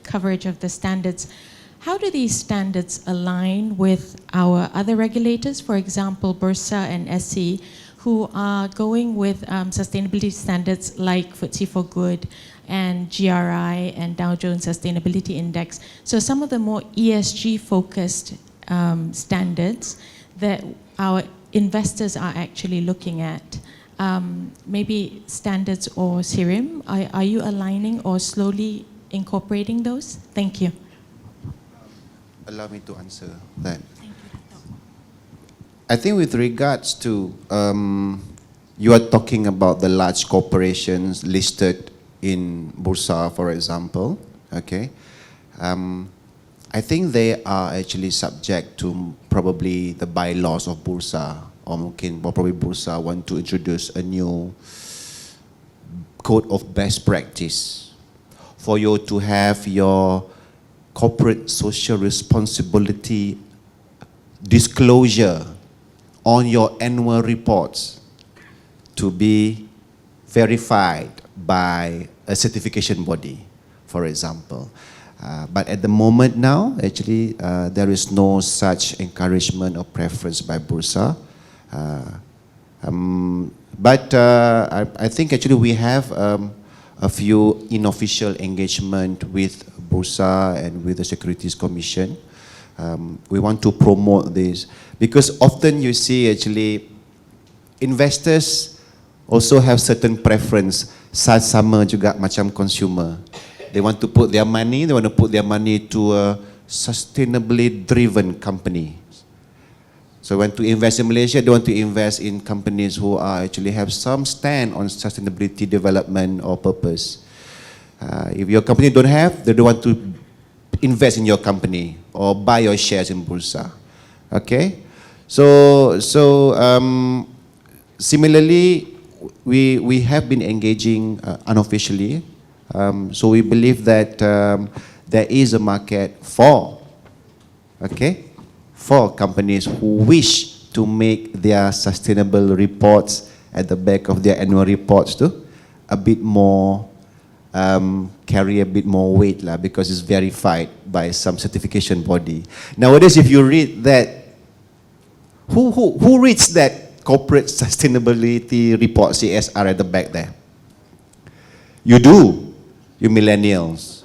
coverage of the standards. How do these standards align with our other regulators, for example, Bursa and SC, who are going with sustainability standards like FTSE4Good and GRI and Dow Jones Sustainability Index? So some of the more ESG-focused standards that our investors are actually looking at. Maybe standards or SIRIM, are you aligning or slowly incorporating those? Thank you. Allow me to answer that. I think with regards to, you are talking about the large corporations listed in Bursa, for example, okay? I think they are actually subject to probably the bylaws of Bursa, or probably Bursa want to introduce a new code of best practice for you to have your corporate social responsibility disclosure on your annual reports to be verified by a certification body, for example. But at the moment now, actually, there is no such encouragement or preference by Bursa. But I think actually we have a few unofficial engagement with Bursa and with the Securities Commission. We want to promote this because often you see actually investors also have certain preference, sama juga macam consumer. They want to put their money to a sustainably driven company. So when to invest in Malaysia, they want to invest in companies who are actually have some stand on sustainability development or purpose. If your company don't have, they don't want to invest in your company or buy your shares in Bursa. Okay? So similarly, we have been engaging unofficially. So we believe that there is a market for companies who wish to make their sustainable reports at the back of their annual reports too a bit more, carry a bit more weight lah, because it's verified by some certification body. Nowadays, if you read that, who reads that corporate sustainability report CSR at the back there? You do, you millennials.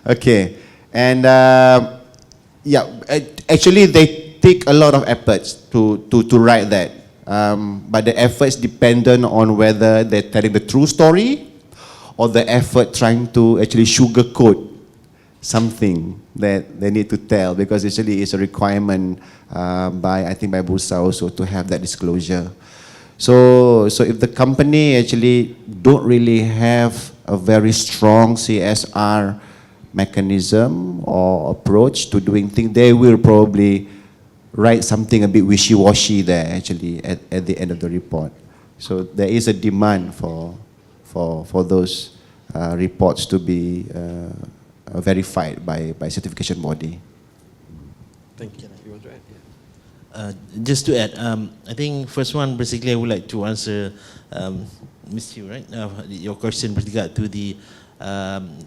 Okay, and yeah, actually take a lot of efforts to write that. But the efforts dependent on whether they're telling the true story or the effort trying to actually sugarcoat something that they need to tell, because actually it's a requirement by Bursa also to have that disclosure. So if the company actually don't really have a very strong CSR mechanism or approach to doing things, they will probably write something a bit wishy-washy there actually at the end of the report. So there is a demand for those reports to be verified by certification body. Thank you. You want to add? Just to add, I think first one, basically I would like to answer Ms. Yu, right? Your question with regard to the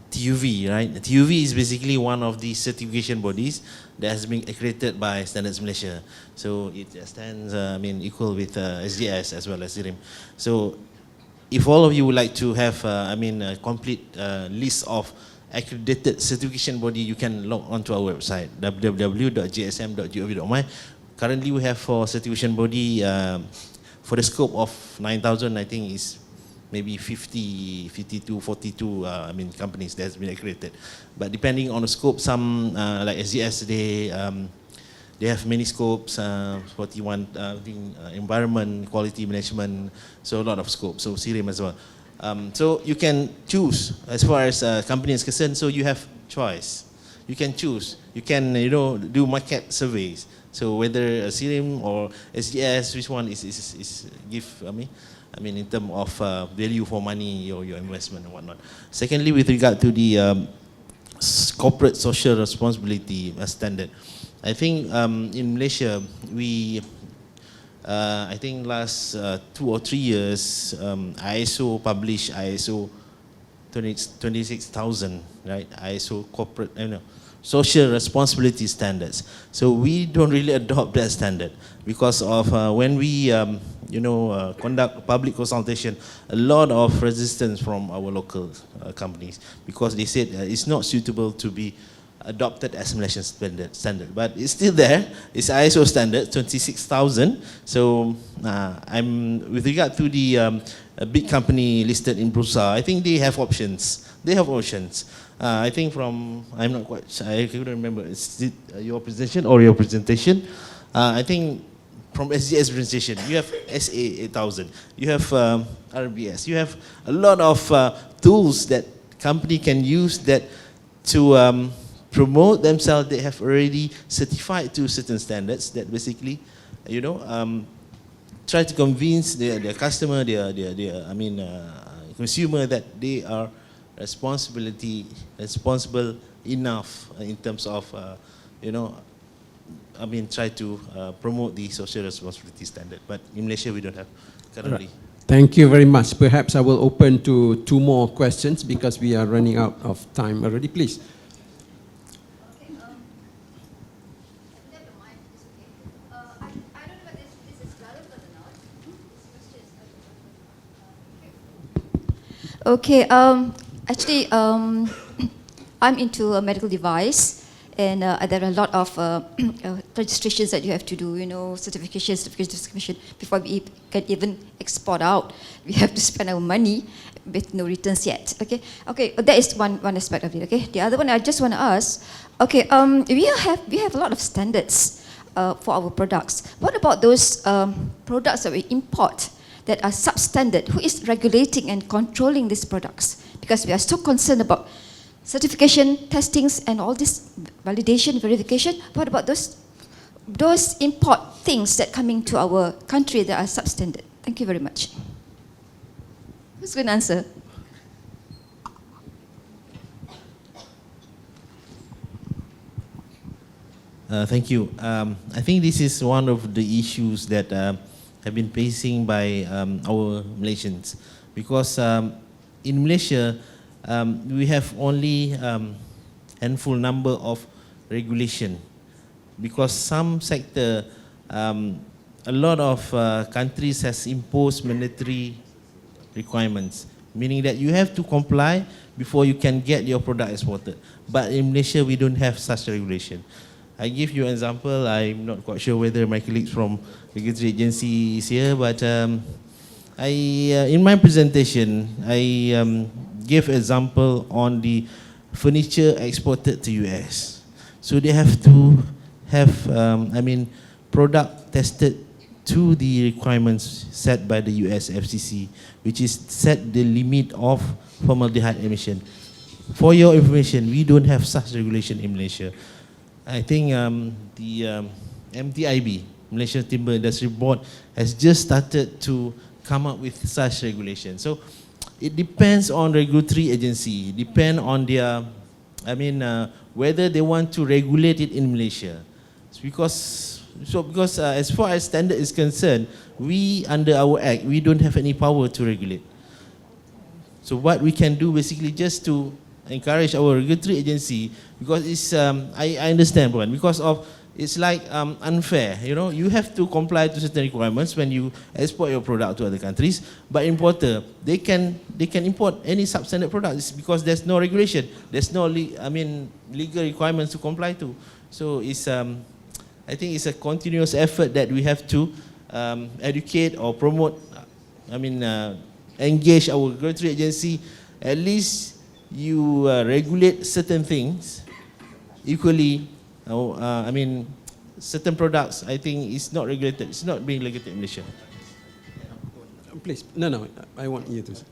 TUV, right? TUV is basically one of the certification bodies that has been accredited by Standards Malaysia. So it stands, equal with SGS as well as IRIM. So if all of you would like to have, a complete list of accredited certification body, you can log onto our website, www.gsm.gov.my. Currently we have for certification body, for the scope of 9,000, I think is maybe 50, 52, 42 companies that has been accredited. But depending on the scope, some like SGS, they have many scopes, 41, environment, quality management, so a lot of scopes, so CRIM as well. So you can choose as far as company is concerned, so you have choice. You can choose, you can do market surveys. So whether CRIM or SGS, which one is give, in terms of value for money or your investment and whatnot. Secondly, with regard to the corporate social responsibility standard, I think in Malaysia, we, I think last 2 or 3 years, ISO published ISO 26,000, right? ISO corporate, social responsibility standards. So we don't really adopt that standard because of when we, conduct public consultation, a lot of resistance from our local companies because they said it's not suitable to be adopted as Malaysian standard. But it's still there. It's ISO standard 26,000. So with regard to the big company listed in Bursa, I think they have options. I think I'm not quite sure, I couldn't remember, is it your presentation or your presentation? I think from SGS presentation, you have SA 8000, you have RBS, you have a lot of tools that company can use that to promote themselves. They have already certified to certain standards that basically, try to convince their customer, their consumer that they are responsible enough in terms of, try to promote the social responsibility standard. But in Malaysia, we don't have currently. Right. Thank you very much. Perhaps I will open to 2 more questions because we are running out of time already. Please. Okay, actually, I'm into a medical device, and there are a lot of registrations that you have to do, certification, before we can even export out. We have to spend our money with no returns yet, okay? Okay, that is one aspect of it, okay? The other one I just want to ask, okay, we have a lot of standards for our products. What about those products that we import that are substandard? Who is regulating and controlling these products? Because we are so concerned about certification, testings, and all this validation, verification. What about those import things that come into our country that are substandard? Thank you very much. Who's going to answer? Thank you. I think this is one of the issues that have been facing by our Malaysians, because in Malaysia we have only handful number of regulation, because some sector, a lot of countries has imposed mandatory requirements, meaning that you have to comply before you can get your product exported. But in Malaysia we don't have such regulation. I give you an example. I'm not quite sure whether my colleagues from regulatory agency is here, but in my presentation, I gave example on the furniture exported to US. So they have to have, product tested to the requirements set by the US FCC, which is set the limit of formaldehyde emission. For your information, we don't have such regulation in Malaysia. I think the MTIB, Malaysian Timber Industry Board, has just started to come up with such regulation. So it depends on regulatory agency, depend on their, whether they want to regulate it in Malaysia. Because as far as standard is concerned, we under our act, we don't have any power to regulate. So what we can do basically just to encourage our regulatory agency, because it's, I understand, because of, it's like unfair, you have to comply to certain requirements when you export your product to other countries, but importer, they can import any substandard products because there's no regulation, there's no legal requirements to comply to. So it's, I think it's a continuous effort that we have to educate or promote, engage our regulatory agency. At least you regulate certain things equally. Certain products, I think, is not regulated. It's not being regulated in Malaysia. Please, no, I want you to say.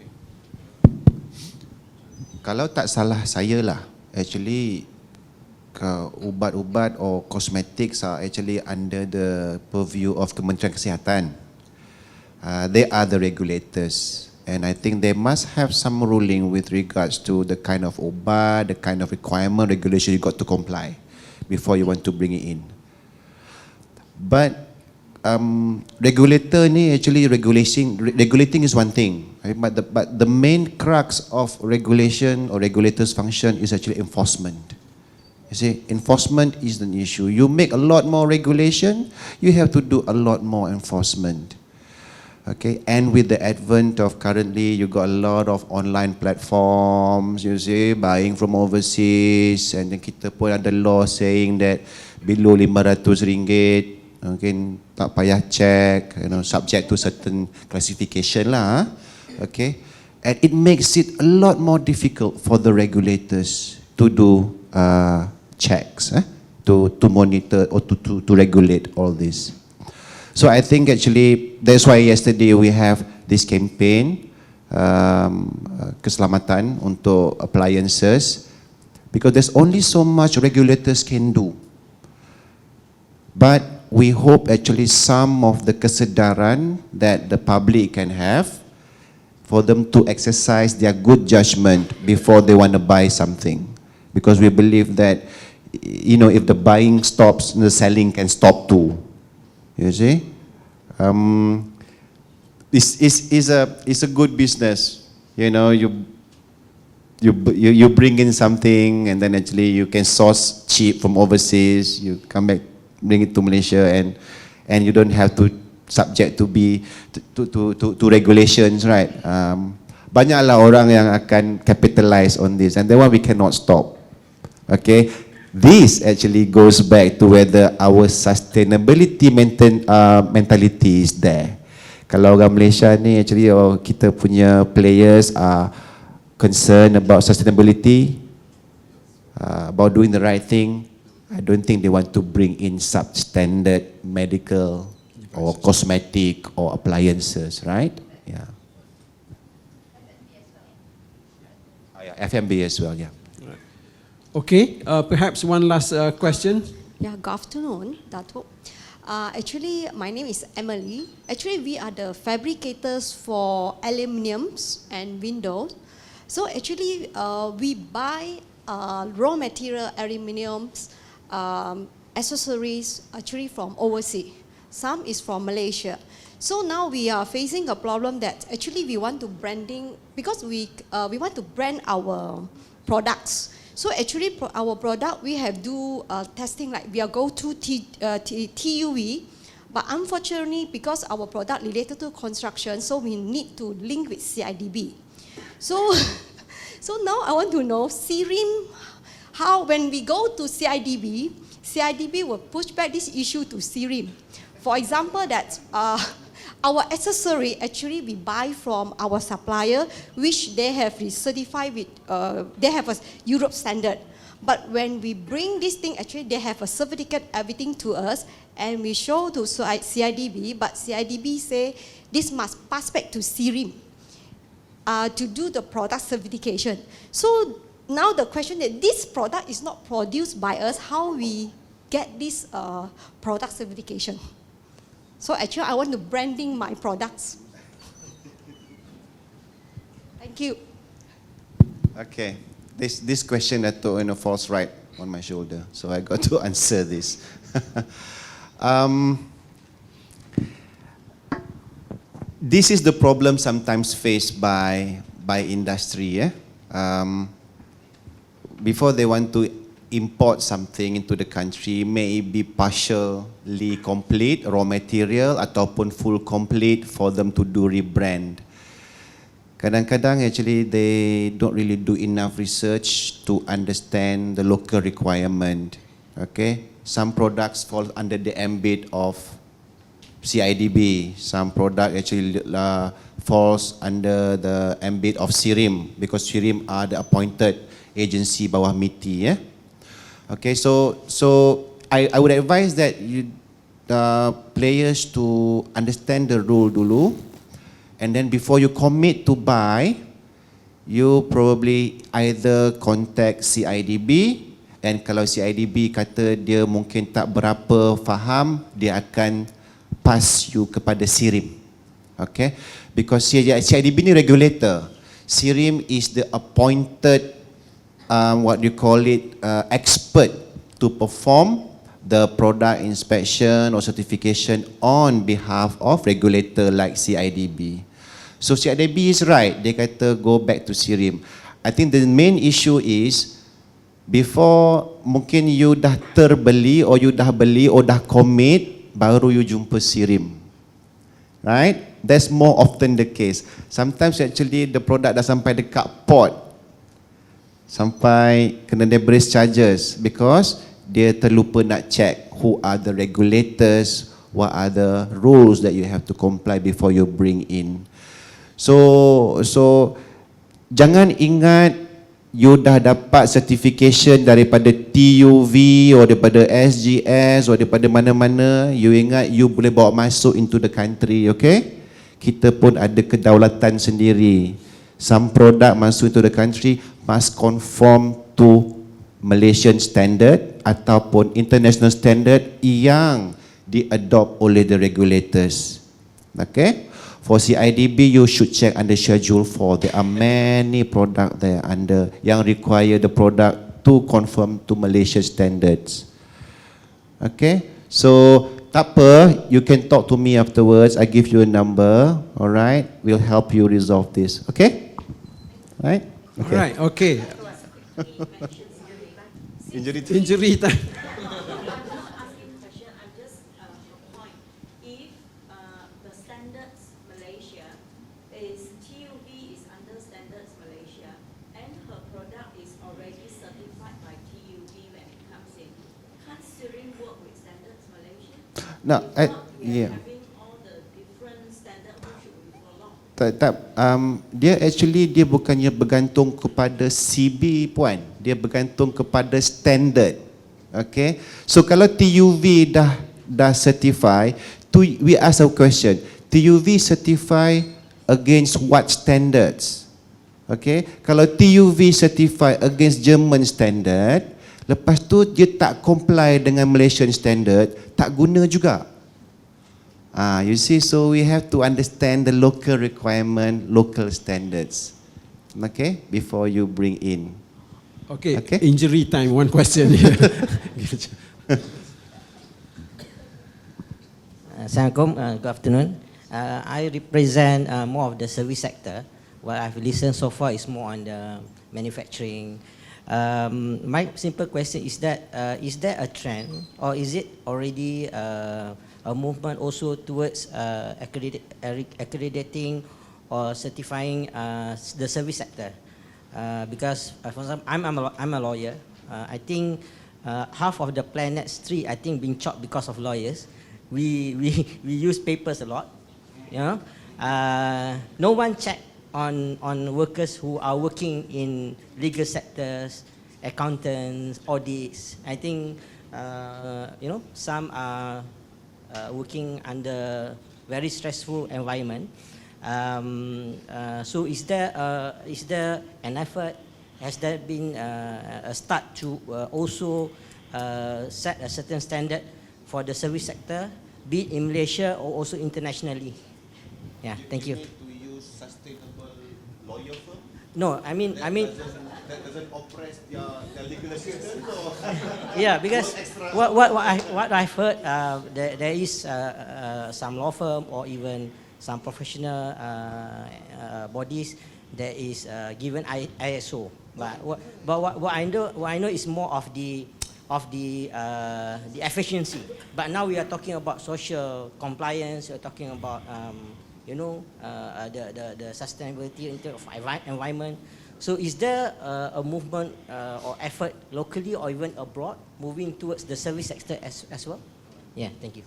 Kalau tak salah saya lah, actually ubat-ubat or cosmetics are actually under the purview of Kementerian Kesihatan. They are the regulators, and I think they must have some ruling with regards to the kind of ubat, the kind of requirement, regulation you got to comply before you want to bring it in. But regulator ni actually regulating is one thing, right? But the main crux of regulation or regulators function is actually enforcement. You see, enforcement is an issue. You make a lot more regulation, you have to do a lot more enforcement. Okay, and with the advent of currently, you got a lot of online platforms, you see, buying from overseas, and then kita pun ada law saying that below RM500, okay, tak payah check, subject to certain classification lah, okay, and it makes it a lot more difficult for the regulators to do checks, to monitor or to regulate all this. So I think actually that's why yesterday we have this campaign, keselamatan untuk appliances, because there's only so much regulators can do. But we hope actually some of the kesedaran that the public can have for them to exercise their good judgment before they want to buy something. Because we believe that, if the buying stops, the selling can stop too. You see, it's a good business. You bring in something, and then actually you can source cheap from overseas. You come back, bring it to Malaysia, and you don't have to subject to be to regulations, right? Banyaklah orang yang akan capitalize on this, and then one we cannot stop. Okay. This actually goes back to whether our sustainability mentality is there. Kalau orang Malaysia ni actually kita punya players are concerned about sustainability, about doing the right thing, I don't think they want to bring in substandard medical or cosmetic or appliances, right? Yeah. FMB as well, yeah. Okay, perhaps one last question. Yeah, good afternoon, Dato'. Actually, my name is Emily. Actually, we are the fabricators for aluminiums and windows. So actually, we buy raw material aluminiums, accessories actually from overseas. Some is from Malaysia. So now we are facing a problem that actually we want to branding, because we want to brand our products. So actually, our product, we have do testing, like we are go to TUV, but unfortunately, because our product related to construction, so we need to link with CIDB. So now I want to know, SIRIM, how when we go to CIDB, CIDB will push back this issue to SIRIM. For example, that our accessory actually we buy from our supplier, which they have certified with, they have a Europe standard. But when we bring this thing, actually they have a certificate, everything to us, and we show to CIDB, but CIDB say this must pass back to SIRIM to do the product certification. So now the question is, this product is not produced by us, how we get this product certification? So actually I want to branding my products. Thank you. Okay, this question Dato' falls right on my shoulder, so I got to answer this. This is the problem sometimes faced by industry. Before they want to import something into the country, may it be partially complete, raw material, ataupun full complete for them to do rebrand. Kadang-kadang actually they don't really do enough research to understand the local requirement. Okay, some products fall under the ambit of CIDB. Some product actually falls under the ambit of SIRIM, because SIRIM are the appointed agency bawah MITI. Okay, so I would advise that you players to understand the rule dulu, and then before you commit to buy, you probably either contact CIDB, and kalau CIDB kata dia mungkin tak berapa faham, dia akan pass you kepada SIRIM. Okay, because CIDB ni regulator, SIRIM is the appointed what you call it, expert to perform the product inspection or certification on behalf of regulator like CIDB. So CIDB is right, dia kata go back to SIRIM. I think the main issue is, before mungkin you dah terbeli or you dah beli or dah commit, baru you jumpa SIRIM. Right? That's more often the case. Sometimes actually the product dah sampai dekat port, sampai kena debris charges, because dia terlupa nak check who are the regulators, what are the rules that you have to comply before you bring in. So jangan ingat you dah dapat certification daripada TUV or daripada SGS or daripada mana-mana, you ingat you boleh bawa masuk into the country. Okay, kita pun ada kedaulatan sendiri. Some product masuk into the country must conform to Malaysian standard ataupun international standard yang diadopt oleh the regulators. Okay, for CIDB you should check under Schedule 4. There are many product there under yang require the product to conform to Malaysian standards. Okay, so tak apa, you can talk to me afterwards. I give you a number. Alright, we'll help you resolve this. Okay, right? Okay. Alright, okay. Injury time. No, yeah. Dia actually dia bukannya bergantung kepada CB puan, dia bergantung kepada standard. Okay, so kalau TUV dah certify, we ask a question, TUV certify against what standards? Okay, kalau TUV certify against German standard, lepas tu dia tak comply dengan Malaysian standard, tak guna juga. You see, so we have to understand the local requirement, local standards. Okay, before you bring in. Okay, injury time, one question here. Assalamualaikum, good afternoon. I represent more of the service sector. What I've listened so far is more on the manufacturing. My simple question is that, is there a trend or is it already a movement also towards accrediting or certifying the service sector? Because for example, I'm a lawyer. I think half of the planet's tree, I think, being chopped because of lawyers. We use papers a lot, you know. No one check on workers who are working in legal sectors, accountants, audits. I think, you know, some are working under very stressful environment. So is there an effort? Has there been a start to also set a certain standard for the service sector, be it in Malaysia or also internationally? Yeah, thank you. To use sustainable lawyer firm? No, I mean, That doesn't oppress their legal assistance or? yeah, because what I've heard, there is some law firm or even some professional bodies that is given ISO. But what I know is more of the efficiency. But now we are talking about social compliance. We are talking about you know, the sustainability in terms of environment. So is there a movement or effort locally or even abroad moving towards the service sector as well? Yeah, thank you.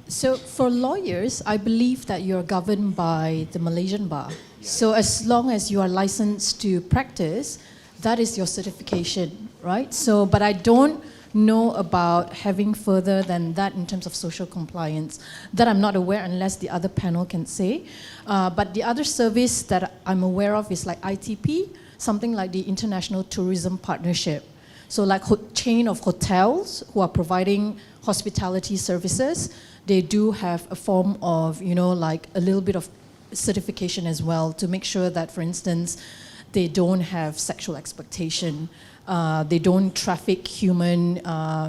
So for lawyers, I believe that you're governed by the Malaysian bar. So as long as you are licensed to practice, that is your certification, right? So, but I don't know about having further than that in terms of social compliance. That I'm not aware unless the other panel can say. But the other service that I'm aware of is like ITP, something like the International Tourism Partnership. So like chain of hotels who are providing hospitality services, they do have a form of, you know, like a little bit of certification as well to make sure that, for instance, they don't have sexual exploitation, they don't traffic human,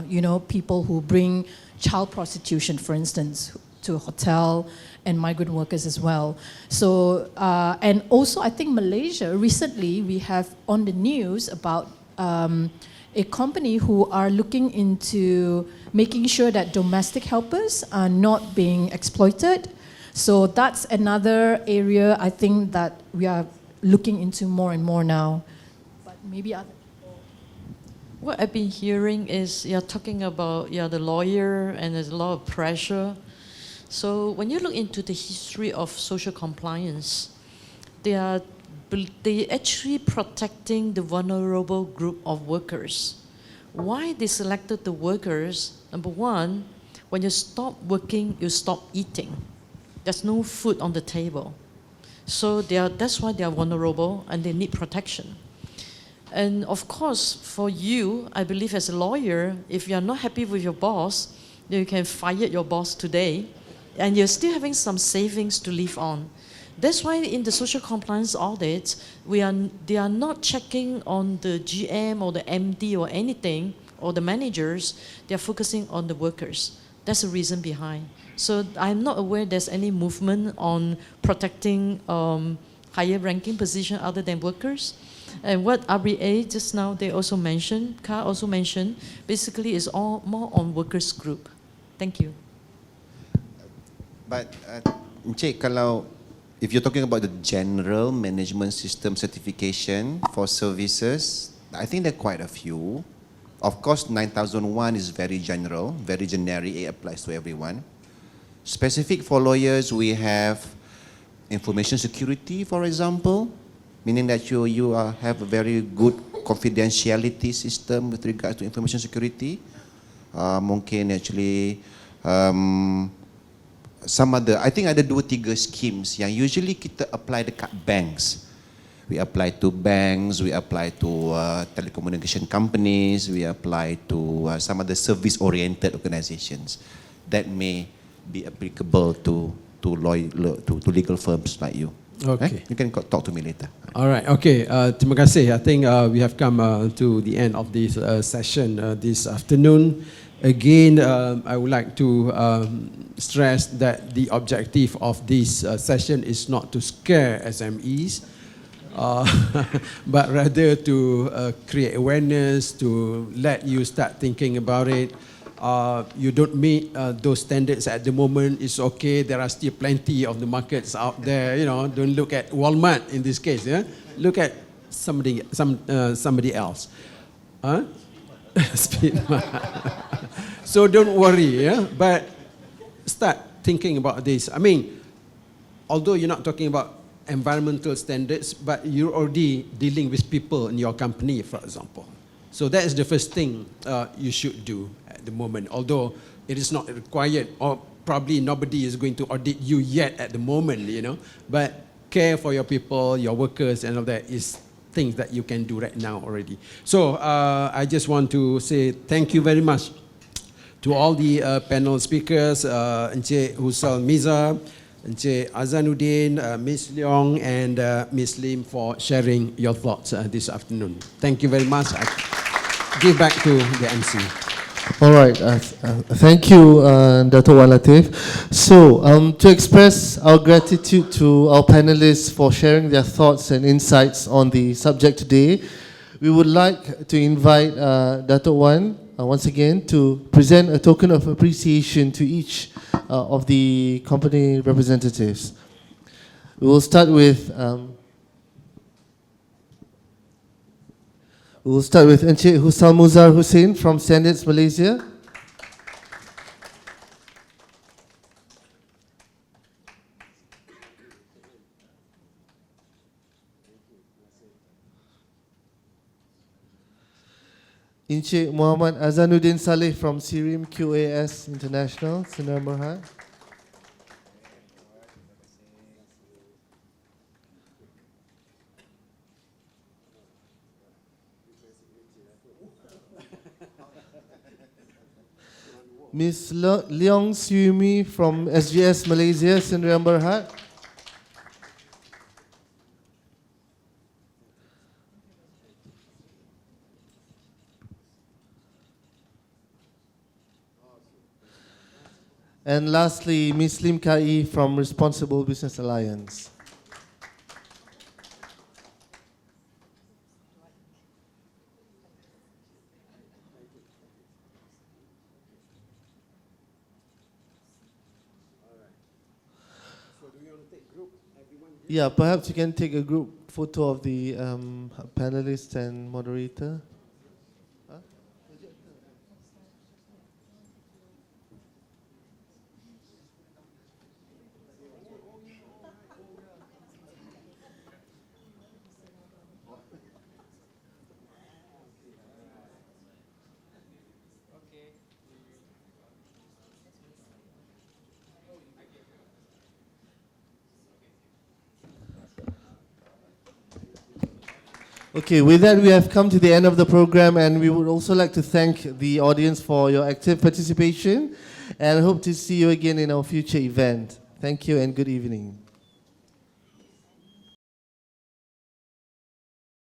you know, people who bring child prostitution, for instance, to a hotel, and migrant workers as well. So, and also I think Malaysia, recently we have on the news about a company who are looking into making sure that domestic helpers are not being exploited. So that's another area I think that we are looking into more and more now. But maybe other people. What I've been hearing is you're talking about the lawyer and there's a lot of pressure. So when you look into the history of social compliance, they actually protecting the vulnerable group of workers. Why they selected the workers? Number one, when you stop working, you stop eating. There's no food on the table. So that's why they are vulnerable and they need protection. And of course, for you, I believe as a lawyer, if you're not happy with your boss, then you can fire your boss today, and you're still having some savings to live on. That's why in the social compliance audits, they are not checking on the GM or the MD or anything, or the managers, they're focusing on the workers. That's the reason behind. So I'm not aware there's any movement on protecting higher ranking position other than workers. And what RBA just now, they also mentioned, Ka also mentioned, basically is all more on workers group. Thank you. But Encik, if you're talking about the general management system certification for services, I think there are quite a few. Of course, 9001 is very general, very generic, it applies to everyone. Specific for lawyers, we have information security, for example, meaning that you have a very good confidentiality system with regards to information security. Mungkin actually some other, I think ada 2-3 schemes yang usually kita apply dekat banks. We apply to banks, we apply to telecommunication companies, we apply to some other service-oriented organizations that may be applicable to legal firms like you. Okay. You can talk to me later. All right. Okay. Terima kasih. I think we have come to the end of this session this afternoon. Again, I would like to stress that the objective of this session is not to scare SMEs, but rather to create awareness, to let you start thinking about it. You don't meet those standards at the moment, it's okay. There are still plenty of the markets out there. You know, don't look at Walmart in this case. Yeah? Look at somebody else. Huh? Speed. So don't worry, yeah? But start thinking about this. I mean, although you're not talking about environmental standards, but you're already dealing with people in your company, for example. So that is the first thing you should do at the moment, although it is not required, or probably nobody is going to audit you yet at the moment, you know. But care for your people, your workers, and all that is things that you can do right now already. So I just want to say thank you very much to all the panel speakers, Encik Husal Miza, Encik Azanuddin, Ms. Leong, and Ms. Lim for sharing your thoughts this afternoon. Thank you very much. I give back to the MC. All right, thank you, Dato' Wan Latif. So, to express our gratitude to our panelists for sharing their thoughts and insights on the subject today, we would like to invite Dato' Wan once again to present a token of appreciation to each of the company representatives. We will start with Encik Husal Muzar Hussein from Standards Malaysia. Encik Muhammad Azanuddin Saleh from Sirim QAS International, Sdn Bhd. Ms. Leong Siumi from SGS Malaysia, Sdn Bhd. And lastly, Ms. Lim Kai from Responsible Business Alliance. Yeah, perhaps you can take a group photo of the panelists and moderator. Okay, with that we have come to the end of the program, and we would also like to thank the audience for your active participation and hope to see you again in our future event. Thank you and good evening.